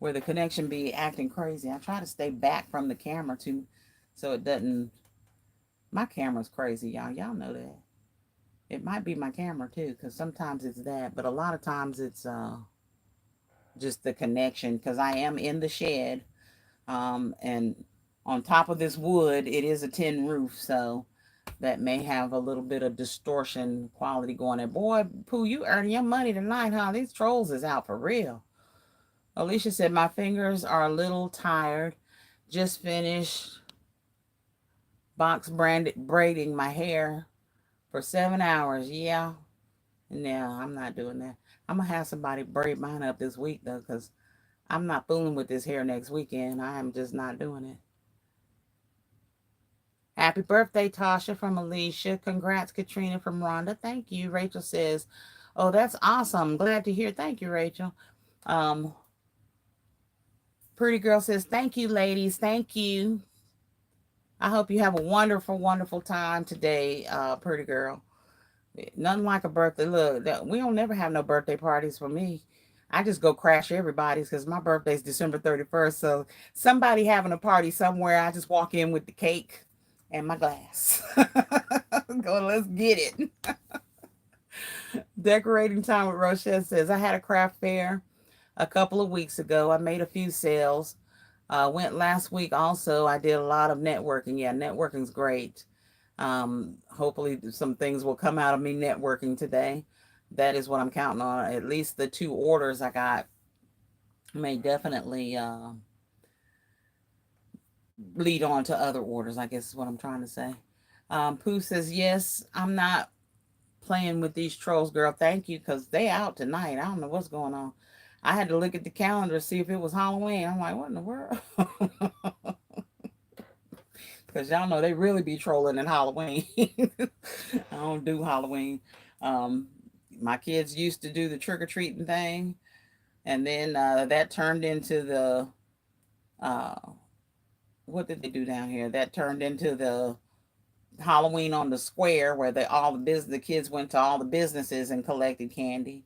[SPEAKER 1] where the connection be acting crazy. I try to stay back from the camera too so it doesn't. My camera's crazy, y'all. Y'all know that. It might be my camera too because sometimes it's that, but a lot of times it's just the connection because I am in the shed, and on top of this wood, it is a tin roof, so that may have a little bit of distortion quality going there. Boy, Pooh, you earning your money tonight, huh? These trolls is out for real. Alicia said, my fingers are a little tired. Just finished box branded braiding my hair for 7 hours. Yeah. No, I'm not doing that. I'm going to have somebody braid mine up this week, though, because I'm not fooling with this hair next weekend. I am just not doing it. Happy birthday, Tasha from Alicia. Congrats, Katryna from Rhonda. Thank you. Rachel says, oh, that's awesome. Glad to hear. Thank you, Rachel. Um, Pretty Girl says, thank you, ladies. Thank you. I hope you have a wonderful, wonderful time today, Pretty Girl. Nothing like a birthday. Look, we don't never have no birthday parties for me. I just go crash everybody's because my birthday's December 31st. So somebody having a party somewhere, I just walk in with the cake and my glass. Go, let's get it. Decorating time with Rochelle says, I had a craft fair a couple of weeks ago. I made a few sales. Went last week also. I did a lot of networking. Yeah, networking's great. Hopefully some things will come out of me networking today. That is what I'm counting on. At least the two orders I got may definitely lead on to other orders, I guess is what I'm trying to say. Pooh says, yes, I'm not playing with these trolls, girl. Thank you, because they out tonight. I don't know what's going on. I had to look at the calendar to see if it was Halloween. I'm like, what in the world? Because y'all know they really be trolling in Halloween. I don't do Halloween. Um, my kids used to do the trick-or-treating thing. And then that turned into the, uh, what did they do down here? That turned into the Halloween on the square where the kids went to all the businesses and collected candy.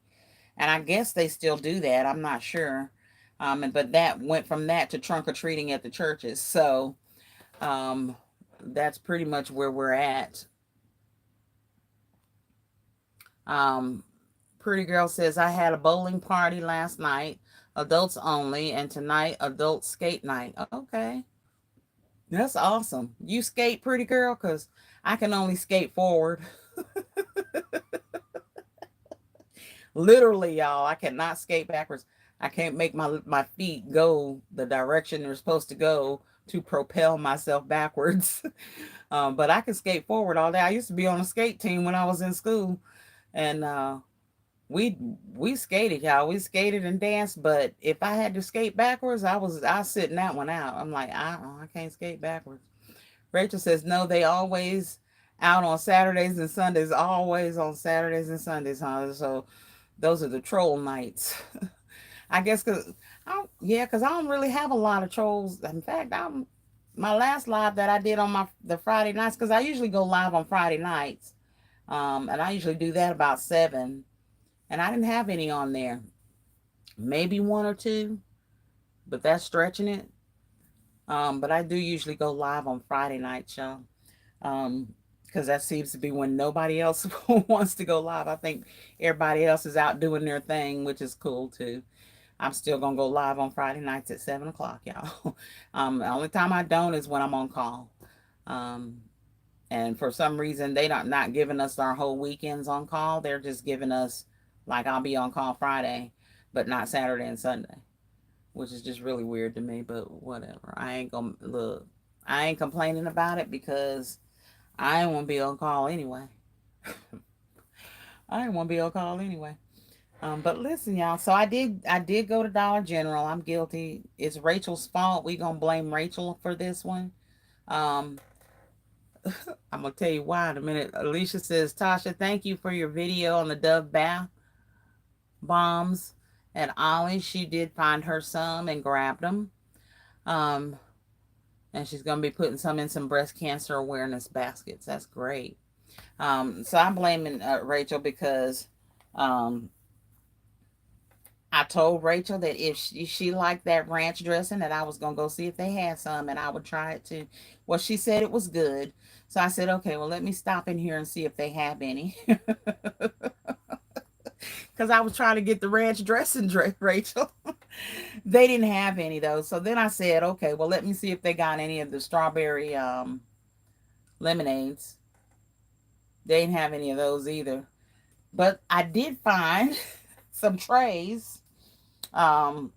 [SPEAKER 1] And I guess they still do that. I'm not sure. But that went from that to trunk or treating at the churches. So um, that's pretty much where we're at. Um, Pretty Girl says, I had a bowling party last night, adults only, and tonight, adult skate night. Okay. That's awesome. You skate, Pretty Girl? Because I can only skate forward. Literally, y'all, I cannot skate backwards. I can't make my feet go the direction they're supposed to go to propel myself backwards. But I can skate forward all day. I used to be on a skate team when I was in school, and we we skated, y'all. We skated and danced. But if I had to skate backwards, I sitting that one out. I'm like, I can't skate backwards. Rachel says, no, they always out on Saturdays and Sundays. Always on Saturdays and Sundays, huh? So those are the troll nights. I guess because I don't really have a lot of trolls. In fact, my last live that I did on the Friday nights, because I usually go live on Friday nights, and I usually do that about 7, and I didn't have any on there. Maybe one or two, but that's stretching it. But I do usually go live on Friday night, y'all. Because that seems to be when nobody else wants to go live. I think everybody else is out doing their thing, which is cool too. I'm still gonna go live on Friday nights at 7 o'clock, y'all. The only time I don't is when I'm on call. Um, and for some reason they not giving us our whole weekends on call. They're just giving us, like, I'll be on call Friday, but not Saturday and Sunday, which is just really weird to me. But whatever. I ain't gonna look. I ain't complaining about it because I ain't want to be on call anyway. I didn't want to be on call anyway. But listen, y'all. So I did go to Dollar General. I'm guilty. It's Rachel's fault. We gonna blame Rachel for this one. Um, I'm gonna tell you why in a minute. Alicia says, Tasha, thank you for your video on the Dove bath bombs. And Ollie, she did find her some and grabbed them. Um, and she's gonna be putting some in some breast cancer awareness baskets. That's great. So I'm blaming Rachel because um, I told Rachel that if she liked that ranch dressing, that I was going to go see if they had some and I would try it too. Well, she said it was good. So I said, okay, well, let me stop in here and see if they have any. Because I was trying to get the ranch dressing, Rachel. They didn't have any, though. So then I said, okay, well, let me see if they got any of the strawberry lemonades. They didn't have any of those either. But I did find some trays um,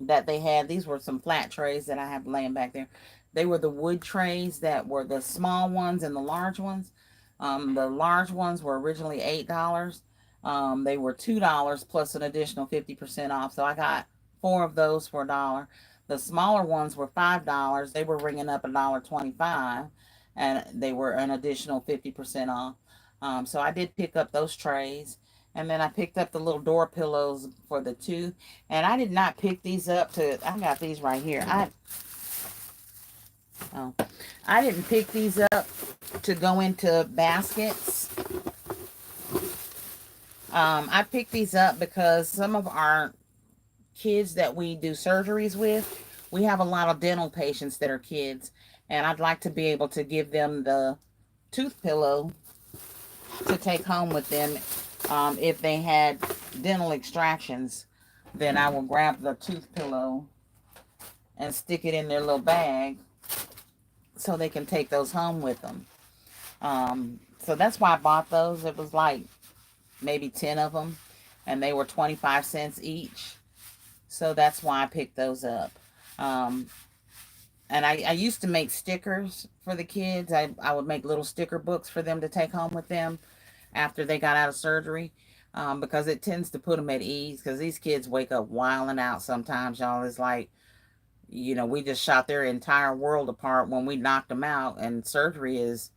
[SPEAKER 1] that they had. These were some flat trays that I have laying back there. They were the wood trays that were the small ones and the large ones. The large ones were originally $8. They were $2 plus an additional 50% off. So I got 4 of those for $1. The smaller ones were $5. They were ringing up $1.25, and they were an additional 50% off. So I did pick up those trays. And then I picked up the little door pillows for the 2. And I did not pick these up to, I got these right here. Oh, I didn't pick these up to go into baskets. I picked these up because some of our kids that we do surgeries with, we have a lot of dental patients that are kids. And I'd like to be able to give them the tooth pillow to take home with them. If they had dental extractions, then I will grab the tooth pillow and stick it in their little bag so they can take those home with them. So that's why I bought those. It was like maybe 10 of them, and they were 25 cents each. So that's why I picked those up. And I used to make stickers for the kids. I would make little sticker books for them to take home with them after they got out of surgery, because it tends to put them at ease, because these kids wake up wilding out sometimes, y'all. It's like, we just shot their entire world apart when we knocked them out, and surgery is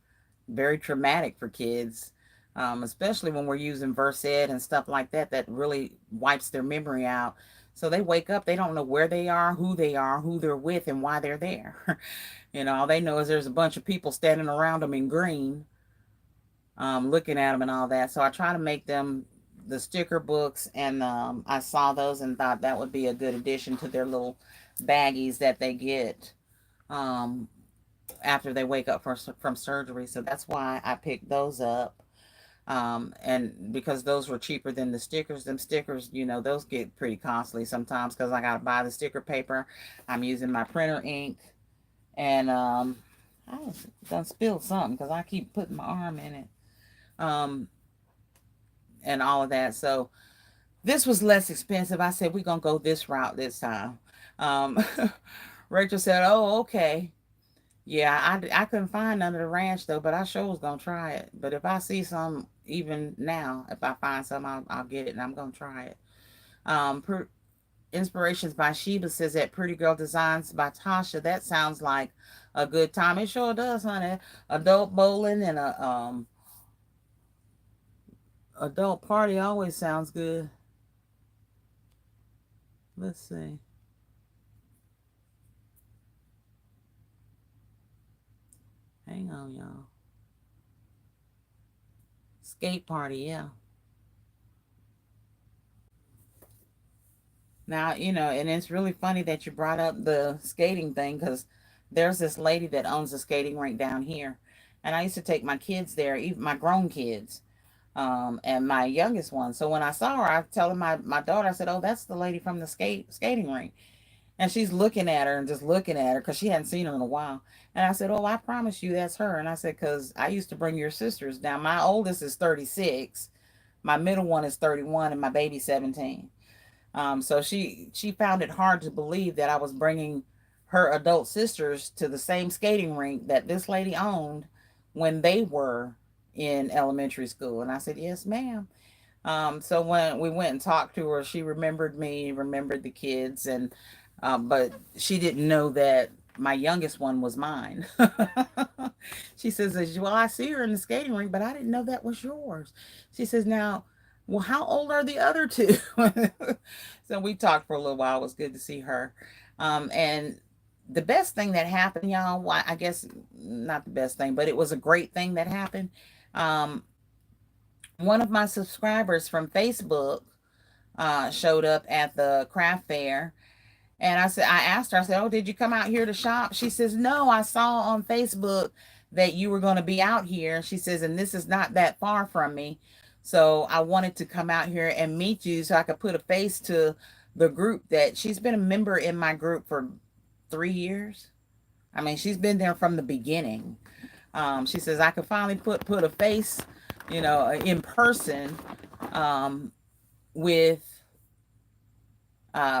[SPEAKER 1] very traumatic for kids, especially when we're using Versed and stuff like that, that really wipes their memory out. So they wake up, they don't know where they are, who they're with, and why they're there. All they know is there's a bunch of people standing around them in green, looking at them and all that. So I try to make them the sticker books, and I saw those and thought that would be a good addition to their little baggies that they get after they wake up from surgery. So that's why I picked those up. And because those were cheaper than the stickers. Them stickers, those get pretty costly sometimes, because I got to buy the sticker paper. I'm using my printer ink, and I done spilled something because I keep putting my arm in it. And all of that. So this was less expensive. I said, we're going to go this route this time. Um, Rachel said, oh, okay. Yeah, I couldn't find none of the ranch, though, but I sure was going to try it. But if I see some, even now, if I find some, I'll get it, and I'm going to try it. Inspirations by Sheba says that Pretty Girl Designs by Tasha. That sounds like a good time. It sure does, honey. Adult bowling and a adult party always sounds good. Let's see. Hang on, y'all. Skate party, yeah. Now, and it's really funny that you brought up the skating thing because there's this lady that owns a skating rink down here. And I used to take my kids there, even my grown kids, and my youngest one. So when I saw her, I tell her my daughter, I said, "Oh, that's the lady from the skating rink." And she's looking at her and just looking at her because she hadn't seen her in a while. And I said, "Oh, I promise you that's her." And I said, "Because I used to bring your sisters down. My oldest is 36, my middle one is 31, and my baby's 17." So she found it hard to believe that I was bringing her adult sisters to the same skating rink that this lady owned when they were in elementary school. And I said, "Yes, ma'am." So when we went and talked to her, she remembered me, remembered the kids, and but she didn't know that my youngest one was mine. She says, "Well, I see her in the skating rink, but I didn't know that was yours." She says, "Now, well, how old are the other two?" So we talked for a little while. It was good to see her. And the best thing that happened, y'all, well, I guess not the best thing, but it was a great thing that happened. Um, one of my subscribers from Facebook showed up at the craft fair. And I asked her, I said, "Oh, did you come out here to shop?" She says, "No, I saw on Facebook that you were going to be out here." She says, "And this is not that far from me. So I wanted to come out here and meet you so I could put a face to the group that she's been a member in my group for 3 years. I mean, she's been there from the beginning." She says, "I could finally put a face, in person, um, with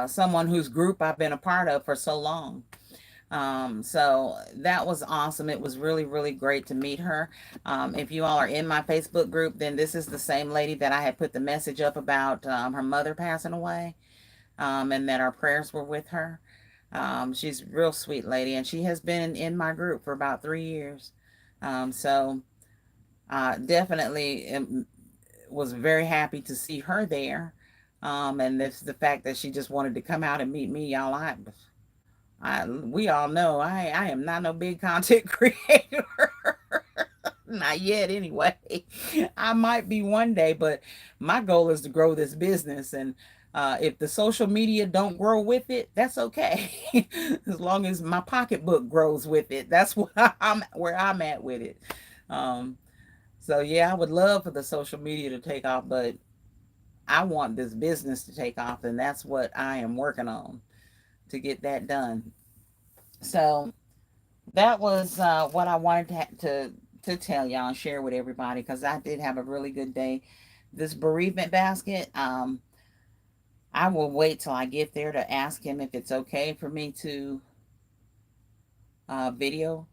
[SPEAKER 1] someone whose group I've been a part of for so long." So that was awesome. It was really, really great to meet her. If you all are in my Facebook group, then this is the same lady that I had put the message up about her mother passing away, and that our prayers were with her. She's a real sweet lady, and she has been in my group for about 3 years. So definitely was very happy to see her there. And this the fact that she just wanted to come out and meet me, y'all. We all know I am not no big content creator. Not yet, anyway. I might be one day, but my goal is to grow this business, and if the social media don't grow with it, that's okay. As long as my pocketbook grows with it, that's what I'm where I'm at with it. Um, so yeah, I would love for the social media to take off, but I want this business to take off, and that's what I am working on to get that done. So that was what I wanted to tell y'all and share with everybody because I did have a really good day. This bereavement basket, I will wait till I get there to ask him if it's okay for me to video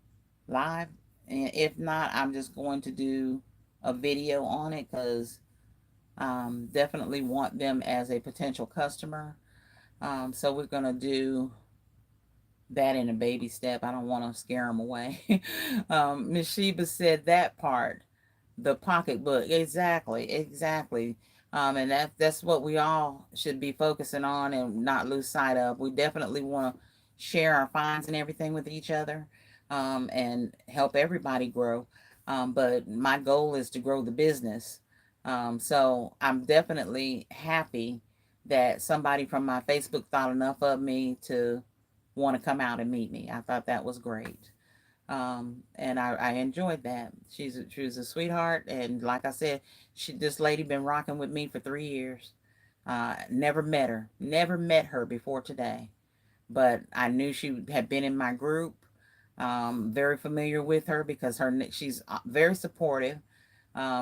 [SPEAKER 1] live, and if not, I'm just going to do a video on it because definitely want them as a potential customer. So we're gonna do that in a baby step. I don't want to scare them away. Miss Sheba said that part, the pocketbook, exactly, exactly. And that's what we all should be focusing on and not lose sight of. We definitely want to share our finds and everything with each other, and help everybody grow. But my goal is to grow the business. So I'm definitely happy that somebody from my Facebook thought enough of me to want to come out and meet me. I thought that was great. And I enjoyed that. She was a sweetheart, and like I said, this lady been rocking with me for 3 years. Never met her, never met her before today, but I knew she had been in my group. Very familiar with her because she's very supportive.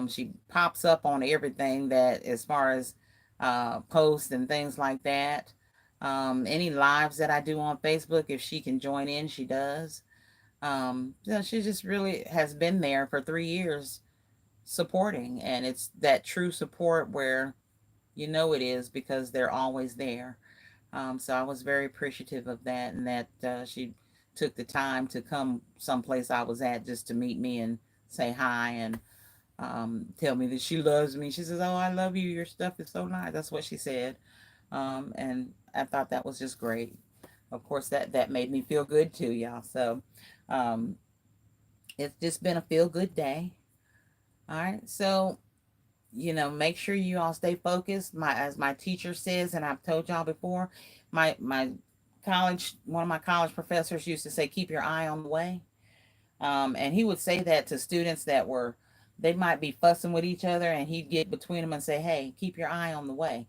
[SPEAKER 1] She pops up on everything that as far as posts and things like that. Any lives that I do on Facebook, if she can join in, she does. She just really has been there for 3 years supporting, and it's that true support where it is because they're always there. So I was very appreciative of that, and that she took the time to come someplace I was at just to meet me and say hi and tell me that she loves me. She says, "Oh, I love you. Your stuff is so nice." That's what she said. And I thought that was just great. Of course, that made me feel good too, y'all. So, um, It's just been a feel good day. All right. So, make sure you all stay focused. As my teacher says, and I've told y'all before, my one of my college professors used to say, keep your eye on the way. And he would say that to students they might be fussing with each other, and he'd get between them and say, hey, keep your eye on the way.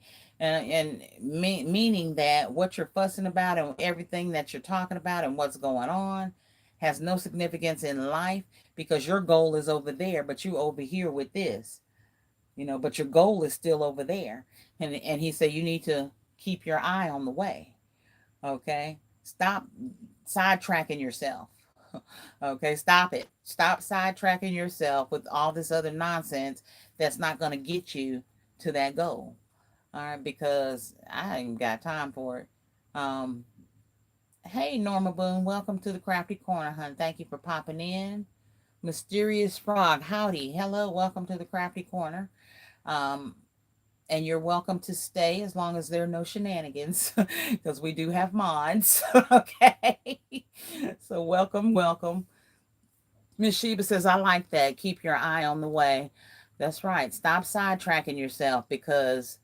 [SPEAKER 1] Meaning that what you're fussing about and everything that you're talking about and what's going on has no significance in life, because your goal is over there, but you over here with this, but your goal is still over there. And he said, you need to keep your eye on the way. Okay. Stop sidetracking yourself. Okay, stop it. Stop sidetracking yourself with all this other nonsense that's not going to get you to that goal. All right, because I ain't got time for it. Um, hey, Norma Boone, welcome to the Crafty Corner, hun. Thank you for popping in. Mysterious Frog, howdy. Hello, welcome to the Crafty Corner. Um, and you're welcome to stay as long as there are no shenanigans, because we do have mods. Okay, so welcome, welcome. Miss Sheba says, I like that. Keep your eye on the way. That's right. Stop sidetracking yourself, because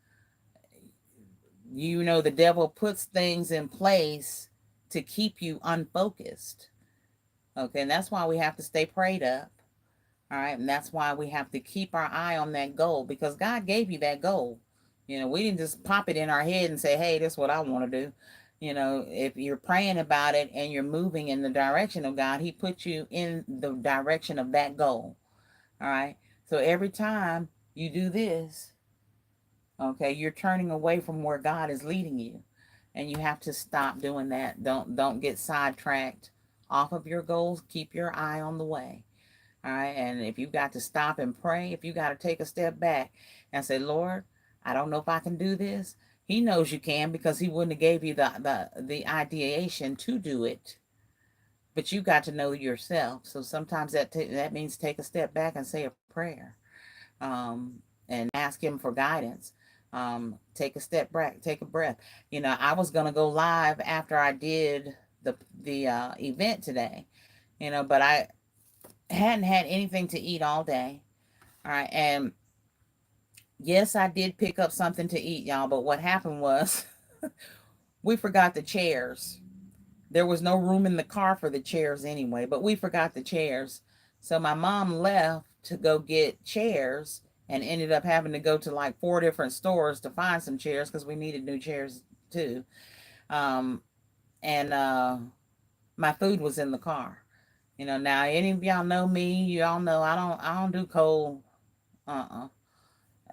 [SPEAKER 1] the devil puts things in place to keep you unfocused. Okay, and that's why we have to stay prayed up. All right, and that's why we have to keep our eye on that goal, because God gave you that goal. We didn't just pop it in our head and say, hey, this is what I want to do. If you're praying about it and you're moving in the direction of God, He put you in the direction of that goal. All right. So every time you do this, okay, you're turning away from where God is leading you. And you have to stop doing that. Don't get sidetracked off of your goals. Keep your eye on the way. All right. And if you got to stop and pray, if you got to take a step back and say, Lord, I don't know if I can do this. He knows you can, because He wouldn't have gave you the ideation to do it. But you got to know yourself. So sometimes that means take a step back and say a prayer, and ask Him for guidance. Take a step back, take a breath. I was gonna go live after I did the event today, but I hadn't had anything to eat all day. All right, and yes, I did pick up something to eat, y'all. But what happened was, we forgot the chairs. There was no room in the car for the chairs anyway, but we forgot the chairs. So my mom left to go get chairs, and ended up having to go to like 4 different stores to find some chairs, because we needed new chairs too. Um, and my food was in the car. Now any of y'all know me, y'all know I don't do cold. Uh-uh.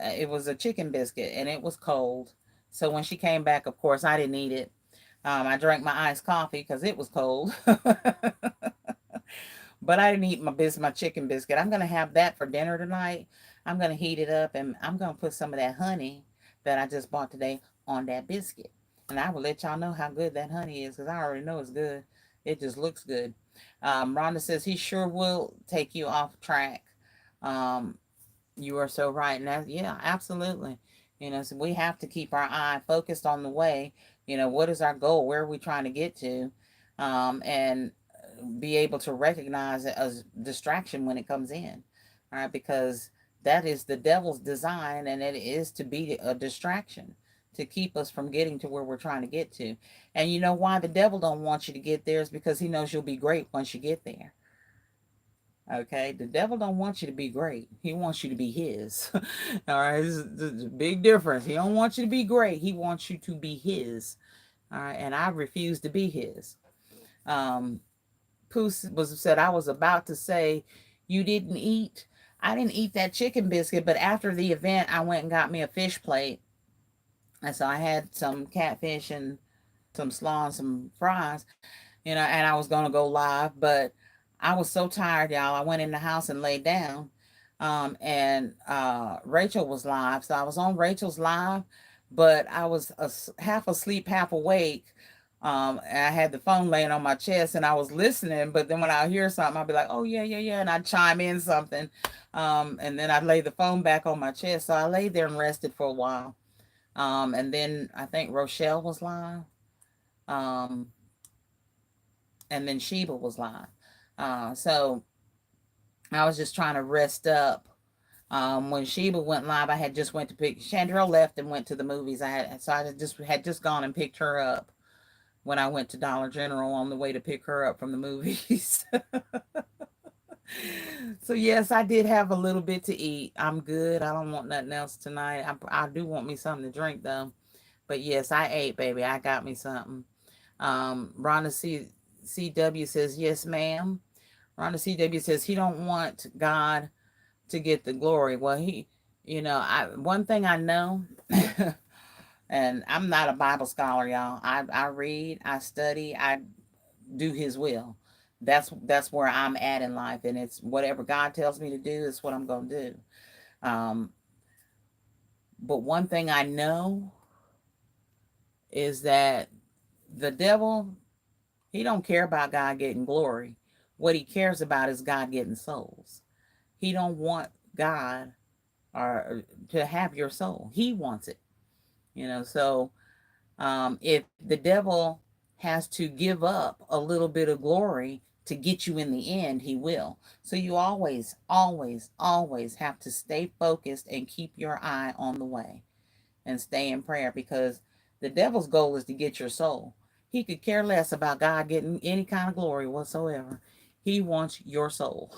[SPEAKER 1] It was a chicken biscuit, and it was cold. So when she came back, of course, I didn't eat it. I drank my iced coffee because it was cold. But I didn't eat my chicken biscuit. I'm gonna have that for dinner tonight. I'm gonna heat it up, and I'm gonna put some of that honey that I just bought today on that biscuit. And I will let y'all know how good that honey is, because I already know it's good. It just looks good. Rhonda says he sure will take you off track. Um, you are so right. And yeah, absolutely. So we have to keep our eye focused on the way. What is our goal? Where are we trying to get to? And be able to recognize it as distraction when it comes in. All right, because that is the devil's design, and it is to be a distraction to keep us from getting to where we're trying to get to. And you know why the devil don't want you to get there is because he knows you'll be great once you get there. Okay, the devil don't want you to be great. He wants you to be his. All right, this is a big difference. He don't want you to be great. He wants you to be his. All right, and I refuse to be his. Pooh said I was about to say you didn't eat. I didn't eat that chicken biscuit, but after the event, I went and got me a fish plate, and so I had some catfish and some slaw and some fries, and I was gonna go live, but I was so tired, y'all. I went in the house and laid down. And Rachel was live, so I was on Rachel's live, but I was half asleep, half awake. And I had the phone laying on my chest, and I was listening, but then when I hear something, I'll be like, oh yeah, yeah, yeah, and I'd chime in something. And then I'd lay the phone back on my chest. So I laid there and rested for a while. And then I think Rochelle was live. Um, and then Sheba was live. So I was just trying to rest up. When Sheba went live, I had just went to pick Chandra left and went to the movies. I had just gone and picked her up when I went to Dollar General on the way to pick her up from the movies. So yes, I did have a little bit to eat. I'm good. I don't want nothing else tonight. I do want me something to drink though. But yes, I ate, baby. I got me something. Rhonda CW says yes, ma'am. Rhonda CW says he don't want God to get the glory. Well, I one thing I know, and I'm not a Bible scholar, y'all. I read, I study, I do His will. That's where I'm at in life, and it's whatever God tells me to do is what I'm gonna do. Um, but one thing I know is that the devil, he don't care about God getting glory. What he cares about is God getting souls. He don't want God or to have your soul. He wants it. So if the devil has to give up a little bit of glory to get you in the end, he will. So you always, always, always have to stay focused and keep your eye on the way and stay in prayer, because the devil's goal is to get your soul. He could care less about God getting any kind of glory whatsoever. He wants your soul.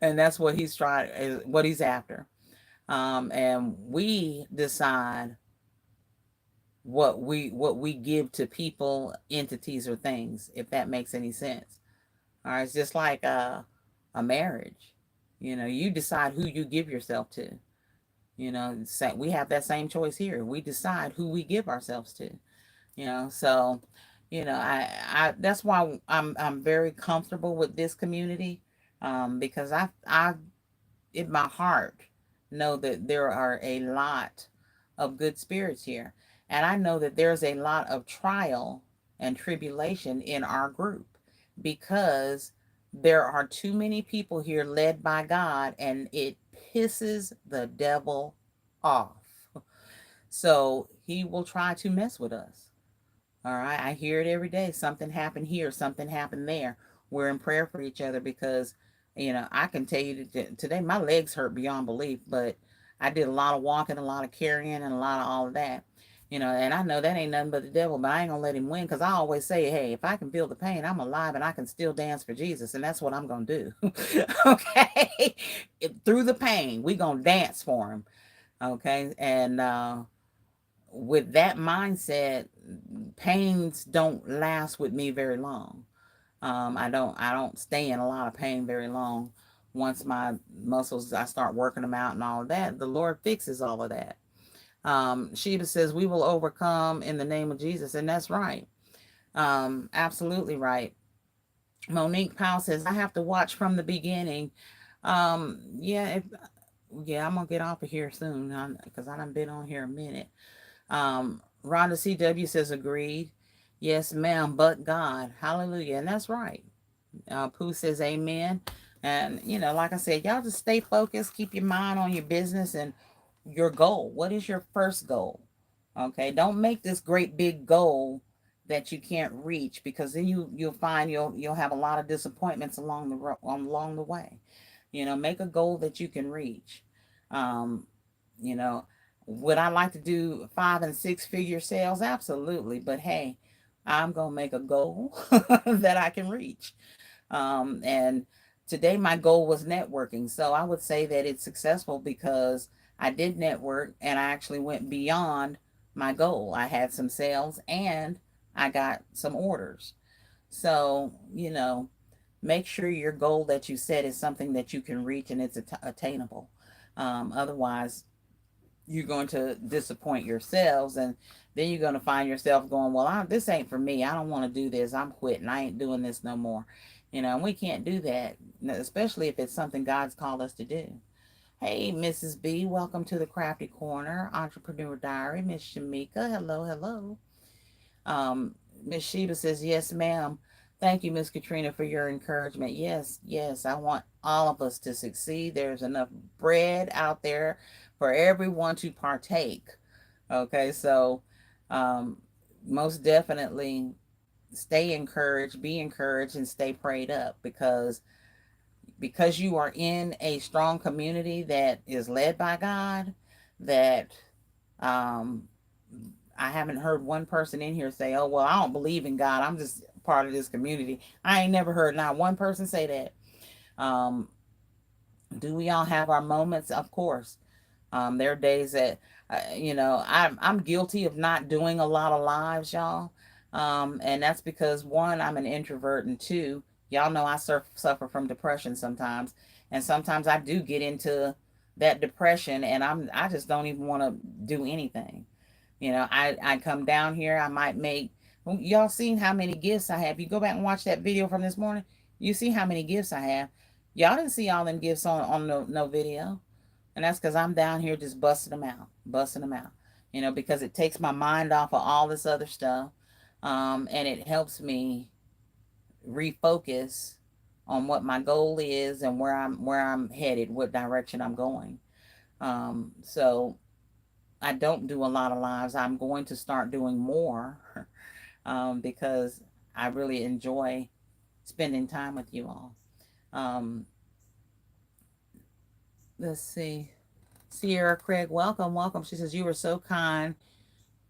[SPEAKER 1] And that's what he's trying, what he's after. And we decide what we give to people, entities, or things, if that makes any sense. All right, it's just like a marriage. You decide who you give yourself to. We have that same choice here. We decide who we give ourselves to. So I that's why I'm very comfortable with this community, because I in my heart know that there are a lot of good spirits here. And I know that there's a lot of trial and tribulation in our group, because there are too many people here led by God, and it pisses the devil off. So he will try to mess with us. All right. I hear it every day. Something happened here, something happened there. We're in prayer for each other, because, I can tell you that today my legs hurt beyond belief, but I did a lot of walking, a lot of carrying, and a lot of all of that. And I know that ain't nothing but the devil, but I ain't gonna let him win, because I always say, hey, if I can feel the pain, I'm alive and I can still dance for Jesus. And that's what I'm gonna do. Okay. Through the pain, we gonna dance for him. Okay. And with that mindset, pains don't last with me very long. I don't stay in a lot of pain very long. Once my muscles, I start working them out and all of that, the Lord fixes all of that. Sheba says we will overcome in the name of Jesus, and that's right. Absolutely right. Monique Powell says I have to watch from the beginning. Yeah, yeah, I'm gonna get off of here soon, because I done been on here a minute. Rhonda CW says agreed. Yes, ma'am, but God. Hallelujah. And that's right. Pooh says amen. And, like I said, y'all just stay focused. Keep your mind on your business and your goal. What is your first goal? Okay. Don't make this great big goal that you can't reach, because then you'll find you'll have a lot of disappointments along the way. Make a goal that you can reach. Um, you know, would I like to do 5 and 6 figure sales? Absolutely. But hey, I'm going to make a goal that I can reach. And today my goal was networking. So I would say that it's successful, because I did network and I actually went beyond my goal. I had some sales and I got some orders. So, make sure your goal that you set is something that you can reach and it's attainable. Otherwise, you're going to disappoint yourselves, and then you're going to find yourself going, well, this ain't for me. I don't want to do this. I'm quitting. I ain't doing this no more. And we can't do that, especially if it's something God's called us to do. Hey, Mrs. B, welcome to the Krafty Korner Entrepreneur Diary. Miss Shamika, hello, hello. Miss Sheba says, yes, ma'am. Thank you, Miss Katryna, for your encouragement. Yes, yes, I want all of us to succeed. There's enough bread out there for everyone to partake. Okay, so um, most definitely stay encouraged, be encouraged, and stay prayed up, because because you are in a strong community that is led by God, that um, I haven't heard one person in here say, "Oh, well, I don't believe in God. I'm just part of this community." I ain't never heard not one person say that. Um, do we all have our moments? Of course. There are days that, I'm guilty of not doing a lot of lives, y'all. And that's because one, I'm an introvert, and two, y'all know I suffer from depression sometimes, and sometimes I do get into that depression, and I just don't even want to do anything. I come down here, I might make, y'all seen how many gifts I have. You go back and watch that video from this morning, you see how many gifts I have. Y'all didn't see all them gifts on no video. And that's because I'm down here just busting them out, because it takes my mind off of all this other stuff. And it helps me refocus on what my goal is and where I'm headed, what direction I'm going. So I don't do a lot of lives. I'm going to start doing more because I really enjoy spending time with you all. Um, let's see. Sierra Craig, welcome, welcome. She says, "You are so kind.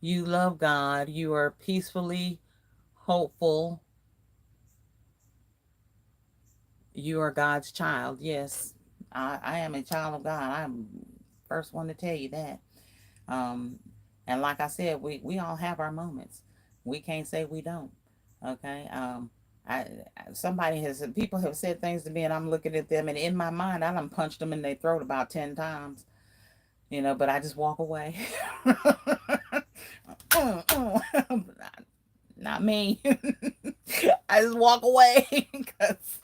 [SPEAKER 1] You love God. You are peacefully hopeful. You are God's child." Yes, I am a child of God. I'm first one to tell you that. Um, and like I said, we all have our moments. We can't say we don't. Okay. I people have said things to me, and I'm looking at them, and in my mind, I done punched them in their throat about 10 times. But I just walk away. Not me. I just walk away because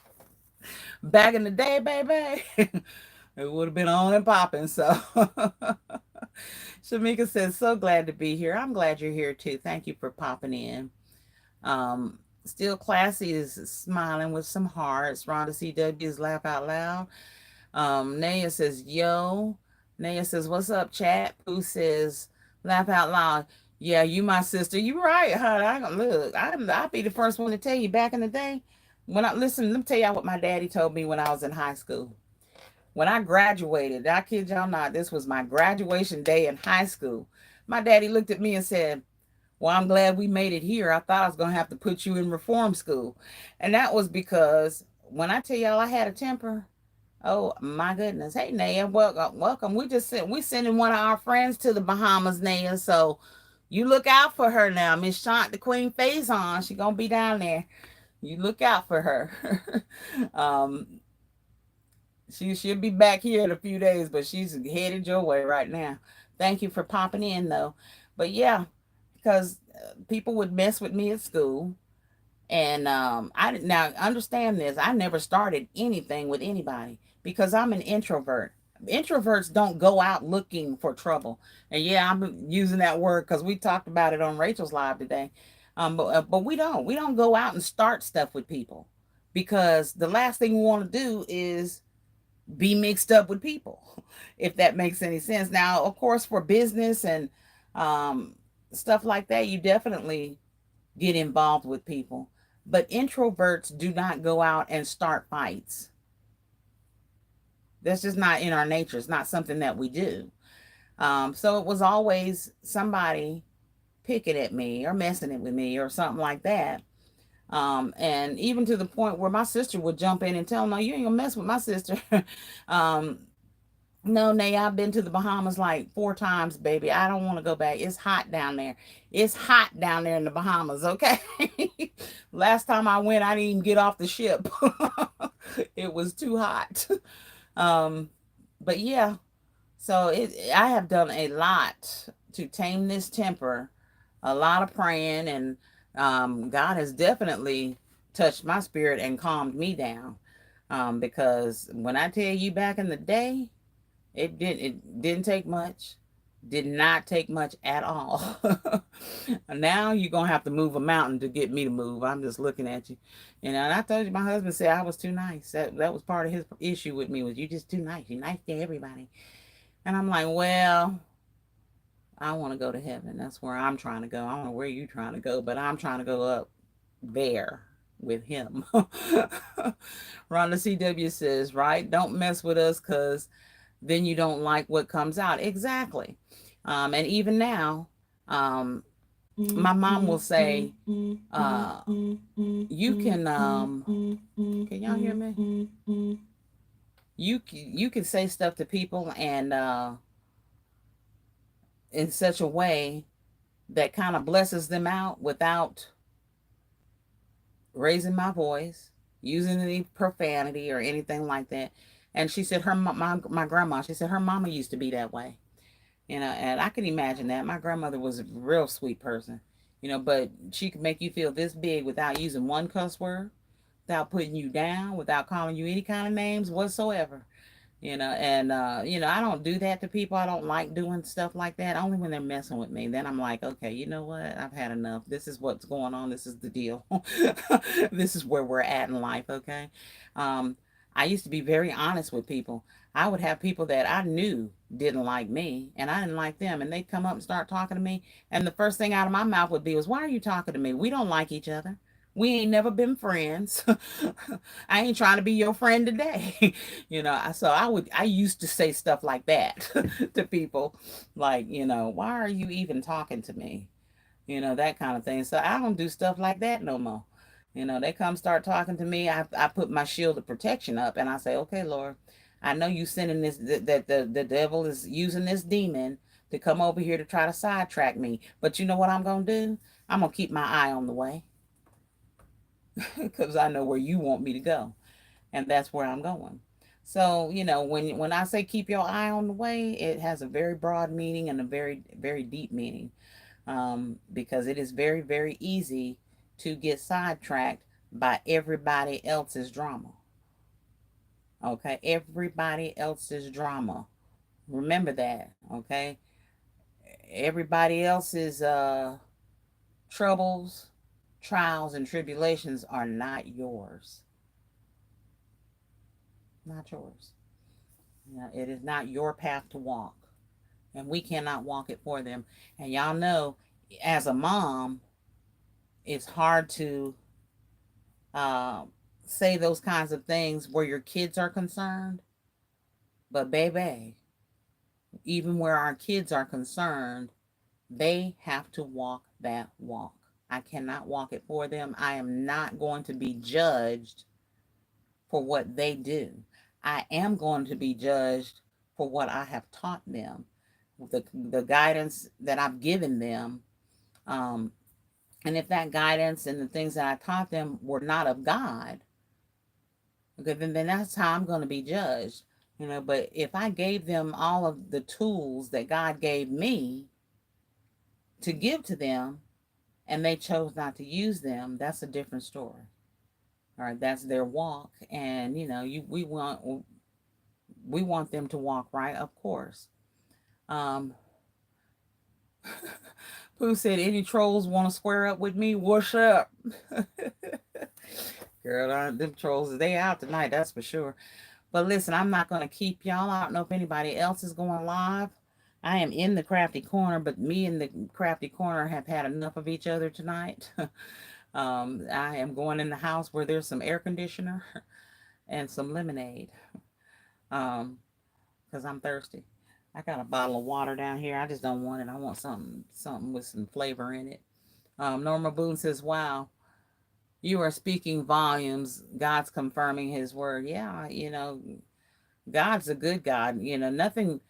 [SPEAKER 1] back in the day, baby, it would have been on and popping. So Shamika says, "So glad to be here." I'm glad you're here too. Thank you for popping in. Still Classy is smiling with some hearts. Rhonda CW is laugh out loud. Naya says, "Yo." Naya says, "What's up, chat?" Pooh says, "Laugh out loud." Yeah, you my sister. You right, honey. I'll be the first one to tell you. Back in the day, let me tell y'all what my daddy told me when I was in high school. When I graduated, I kid y'all not, this was my graduation day in high school. My daddy looked at me and said, "Well, I'm glad we made it here. I thought I was gonna have to put you in reform school," and that was because when I tell y'all I had a temper. Oh my goodness! Hey Naya, welcome, welcome. We sending one of our friends to the Bahamas, Naya. So you look out for her now, Miss Shant, the Queen Faison. She gonna be down there. You look out for her. um, she'll be back here in a few days, but she's headed your way right now. Thank you for popping in though. But yeah, because people would mess with me at school. And I didn't now understand this. I never started anything with anybody because I'm an introvert. Introverts don't go out looking for trouble. And yeah, I'm using that word because we talked about it on Rachel's live today. But we don't go out and start stuff with people because the last thing we want to do is be mixed up with people, if that makes any sense. Now, of course, for business and um, stuff like that, you definitely get involved with people. But introverts do not go out and start fights. That's just not in our nature. It's not something that we do. So it was always somebody picking at me or messing it with me or something like that. And even to the point where my sister would jump in and tell, "No, you ain't gonna mess with my sister." um, No, Nay, I've been to the Bahamas like 4 times, baby. I don't want to go back. It's hot down there. It's hot down there in the Bahamas, okay? Last time I went, I didn't even get off the ship. It was too hot. Um, but yeah, so I have done a lot to tame this temper, a lot of praying, and God has definitely touched my spirit and calmed me down. Because when I tell you back in the day, it didn't take much. Did not take much at all. Now you're gonna have to move a mountain to get me to move. I'm just looking at you. And I told you my husband said I was too nice. That was part of his issue with me, was you just too nice. You're nice to everybody. And I'm like, well, I want to go to heaven. That's where I'm trying to go. I don't know where you're trying to go, but I'm trying to go up there. with him. Rhonda CW says, right? Don't mess with us because then you don't like what comes out. Exactly. And even now, um, my mom will say, you can y'all hear me? You can say stuff to people and in such a way that kind of blesses them out without raising my voice, using any profanity or anything like that. And she said my grandma, she said her mama used to be that way. And I can imagine that. My grandmother was a real sweet person, but she could make you feel this big without using one cuss word, without putting you down, without calling you any kind of names whatsoever. And I don't do that to people. I don't like doing stuff like that, only when they're messing with me. Then I'm like, okay, you know what, I've had enough. This is what's going on. This is the deal. This is where we're at in life. Okay. um I used to be very honest with people. I would have people that I knew didn't like me and I didn't like them, and they'd come up and start talking to me, and the first thing out of my mouth would be was, why are you talking to me? We don't like each other. We ain't never been friends. I ain't trying to be your friend today. So I used to say stuff like that to people, like, why are you even talking to me? That kind of thing. So I don't do stuff like that no more. They come start talking to me. I put my shield of protection up and I say, okay, Lord, I know you sending this, that the devil is using this demon to come over here to try to sidetrack me. But you know what I'm going to do? I'm going to keep my eye on the way because I know where you want me to go. And that's where I'm going. So, when I say keep your eye on the way, it has a very broad meaning and a very, very deep meaning, because it is very, very easy to get sidetracked by everybody else's drama. Okay, everybody else's drama. Remember that. Okay, everybody else's troubles, trials, and tribulations are not yours. Not yours. It is not your path to walk, and we cannot walk it for them. And y'all know, as a mom, it's hard to uh, say those kinds of things where your kids are concerned. But baby, even where our kids are concerned, they have to walk that walk. I cannot walk it for them. I am not going to be judged for what they do. I am going to be judged for what I have taught them, the guidance that I've given them. Um, and if that guidance and the things that I taught them were not of God, okay, then that's how I'm going to be judged. But if I gave them all of the tools that God gave me to give to them and they chose not to use them, that's a different story. All right, that's their walk, and we want them to walk right, of course. Um, Pooh said, any trolls want to square up with me? What's up? Girl, them trolls, they out tonight, that's for sure. But listen, I'm not going to keep y'all. I don't know if anybody else is going live. I am in the Crafty Corner, but me and the Crafty Corner have had enough of each other tonight. I am going in the house where there's some air conditioner and some lemonade, because I'm thirsty. I got a bottle of water down here. I just don't want it. I want something with some flavor in it. Norma Boone says, wow, you are speaking volumes. God's confirming his word. Yeah, God's a good God. Nothing.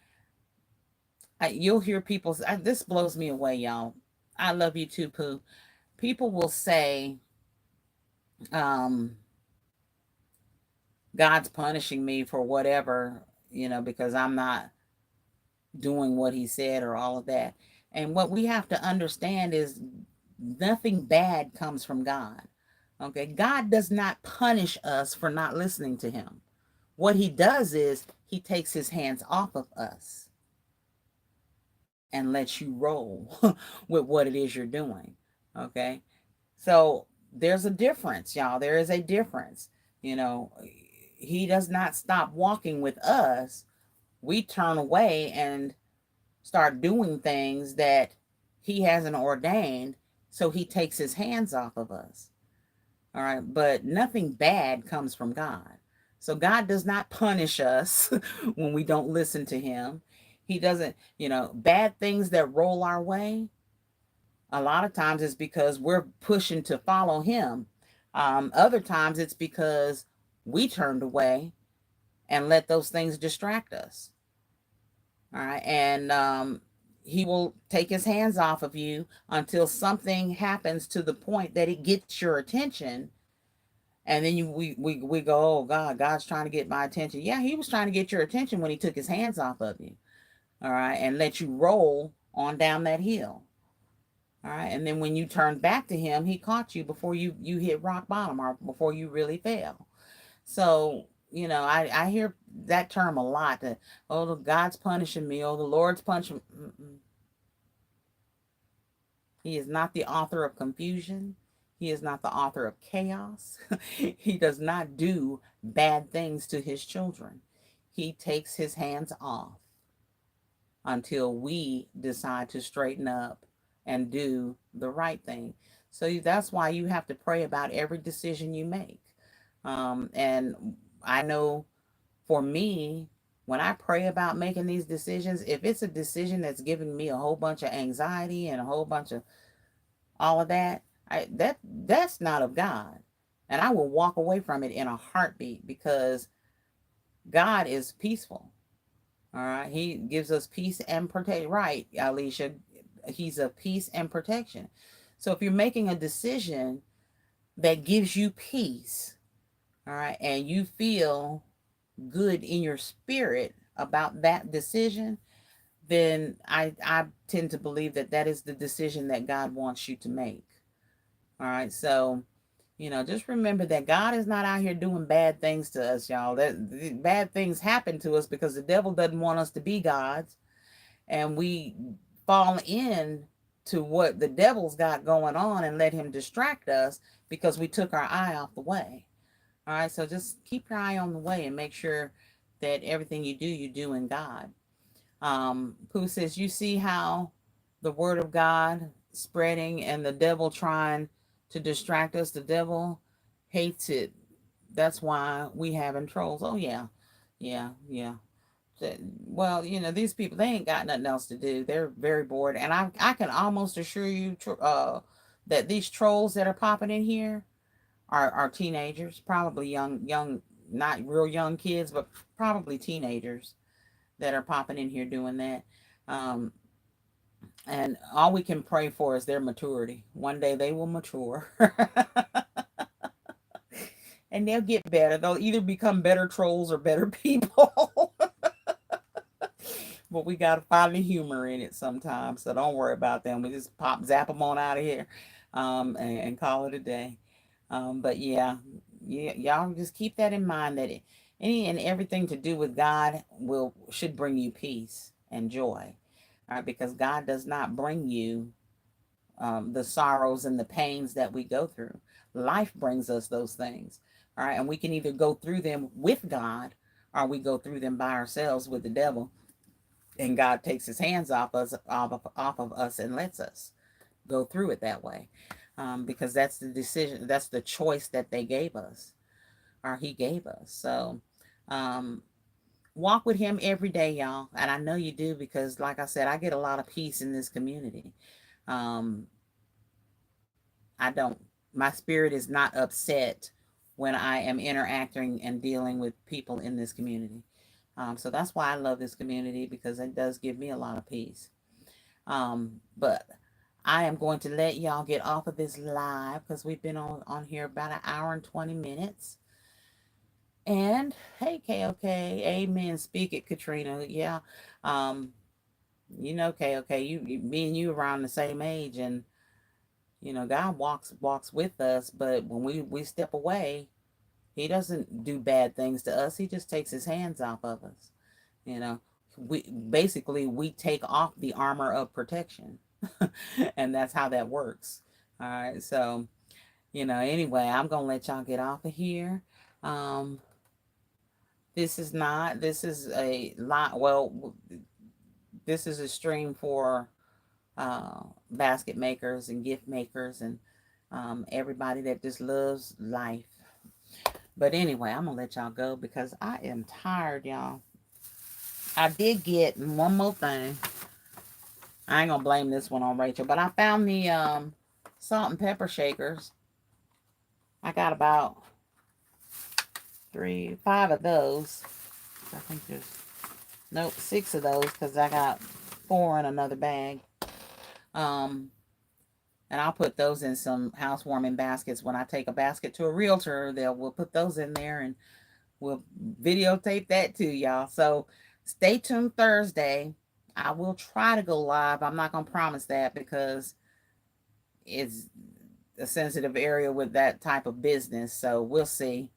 [SPEAKER 1] You'll hear people. This blows me away, y'all. I love you too, Pooh. People will say, um, God's punishing me for whatever, because I'm not doing what he said or all of that. And what we have to understand is nothing bad comes from God. Okay. God does not punish us for not listening to him. What he does is he takes his hands off of us and lets you roll with what it is you're doing. Okay. So there's a difference, y'all. There is a difference. You know, he does not stop walking with us. We turn away and start doing things that he hasn't ordained. So he takes his hands off of us. All right. But nothing bad comes from God. So God does not punish us when we don't listen to him. He doesn't, bad things that roll our way, a lot of times it's because we're pushing to follow him. Other times it's because we turned away and let those things distract us. All right. And he will take his hands off of you until something happens to the point that it gets your attention. And then we go, oh God, God's trying to get my attention. Yeah, he was trying to get your attention when he took his hands off of you. All right. And let you roll on down that hill. All right. And then when you turn back to him, he caught you before you hit rock bottom or before you really fell. So, I hear that term a lot that, oh, the God's punishing me. Oh, the Lord's punishing me. He is not the author of confusion. He is not the author of chaos. He does not do bad things to his children. He takes his hands off until we decide to straighten up and do the right thing. So that's why you have to pray about every decision you make. And I know for me, when I pray about making these decisions, if it's a decision that's giving me a whole bunch of anxiety and a whole bunch of all of that, that's not of God. And I will walk away from it in a heartbeat because God is peaceful. All right. He gives us peace and protection. Right, Alicia. He's a peace and protection. So if you're making a decision that gives you peace, all right, and you feel good in your spirit about that decision, then I tend to believe that that is the decision that God wants you to make. All right. So, just remember that God is not out here doing bad things to us, y'all. That bad things happen to us because the devil doesn't want us to be gods, and we fall in to what the devil's got going on and let him distract us because we took our eye off the way. All right, so just keep your eye on the way and make sure that everything you do in God. Pooh says, you see how the word of God spreading and the devil trying to distract us. The devil hates it. That's why we having trolls. Oh yeah, yeah. Well, these people, they ain't got nothing else to do. They're very bored, and I can almost assure you that these trolls that are popping in here are teenagers, probably young, not real young kids, but probably teenagers that are popping in here doing that. Um, and all we can pray for is their maturity. One day they will mature. And they'll get better. They'll either become better trolls or better people. But we got to find the humor in it sometimes. So don't worry about them. We just zap them on out of here, and call it a day. But yeah, y'all just keep that in mind that any and everything to do with God should bring you peace and joy. All right, because God does not bring you the sorrows and the pains that we go through. Life brings us those things. All right, and we can either go through them with God or we go through them by ourselves with the devil, and God takes his hands off of us and lets us go through it that way. Because that's the decision, that's the choice that they gave us, or he gave us. So walk with him every day, y'all. And I know you do, because like I said, I get a lot of peace in this community. um, I don't, my spirit is not upset when I am interacting and dealing with people in this community. So that's why I love this community, because it does give me a lot of peace. But I am going to let y'all get off of this live because we've been on here about an hour and 20 minutes. And hey, KOK, amen. Speak it, Katryna. Yeah. Um, KOK, me and you around the same age, and God walks with us, but when we step away, he doesn't do bad things to us. He just takes his hands off of us. You know, we take off the armor of protection. And that's how that works. All right. So, anyway, I'm going to let y'all get off of here. This is a lot. Well, this is a stream for basket makers and gift makers, and Everybody that just loves life. But anyway, I'm gonna let y'all go because I am tired, y'all. I did get one more thing. I ain't gonna blame this one on Rachel, but I found the salt and pepper shakers. I got about 5 of those. I think there's, nope, 6 of those because I got 4 in another bag. And I'll put those in some housewarming baskets. When I take a basket to a realtor, we'll put those in there and we'll videotape that too, y'all. So stay tuned Thursday. I will try to go live. I'm not gonna promise that because it's a sensitive area with that type of business. So we'll see.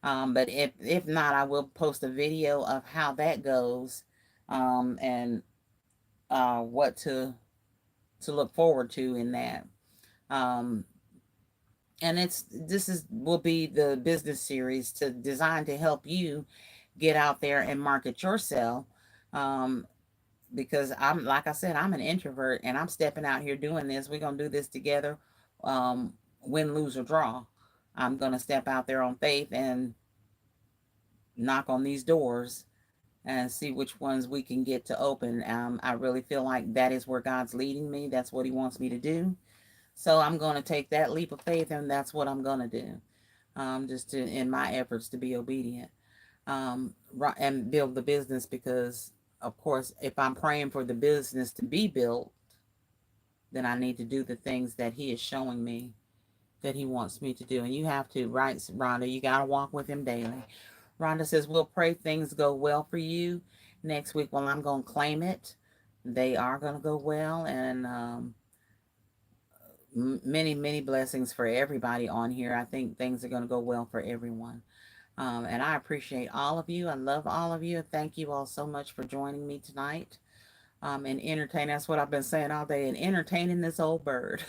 [SPEAKER 1] But if not, I will post a video of how that goes, and what to look forward to in that. Um, and this is will be the business series to designed to help you get out there and market yourself. Um, because I'm, like I said, I'm an introvert and I'm stepping out here doing this. We're gonna do this together, win, lose, or draw. I'm gonna step out there on faith and knock on these doors and see which ones we can get to open. I really feel like that is where God's leading me. That's what He wants me to do. So I'm going to take that leap of faith, and that's what I'm going to do. Just in my efforts to be obedient, and build the business. Because, of course, if I'm praying for the business to be built, then I need to do the things that He is showing me that He wants me to do. And you have to, right, Rhonda? You got to walk with Him daily. Rhonda says, we'll pray things go well for you next week. Well, I'm going to claim it. They are going to go well. And many, many blessings for everybody on here. I think things are going to go well for everyone. And I appreciate all of you. I love all of you. Thank you all so much for joining me tonight. And entertaining. That's what I've been saying all day. And entertaining this old bird.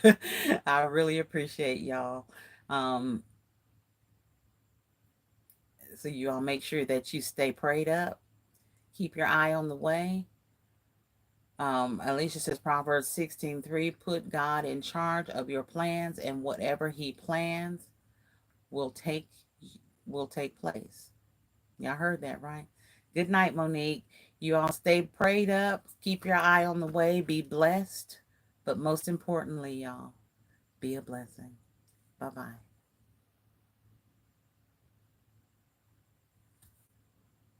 [SPEAKER 1] I really appreciate y'all. So you all make sure that you stay prayed up. Keep your eye on the way. Alicia says Proverbs 16:3, put God in charge of your plans, and whatever He plans will take place. Y'all heard that, right? Good night, Monique. You all stay prayed up. Keep your eye on the way. Be blessed. But most importantly, y'all, be a blessing. Bye-bye.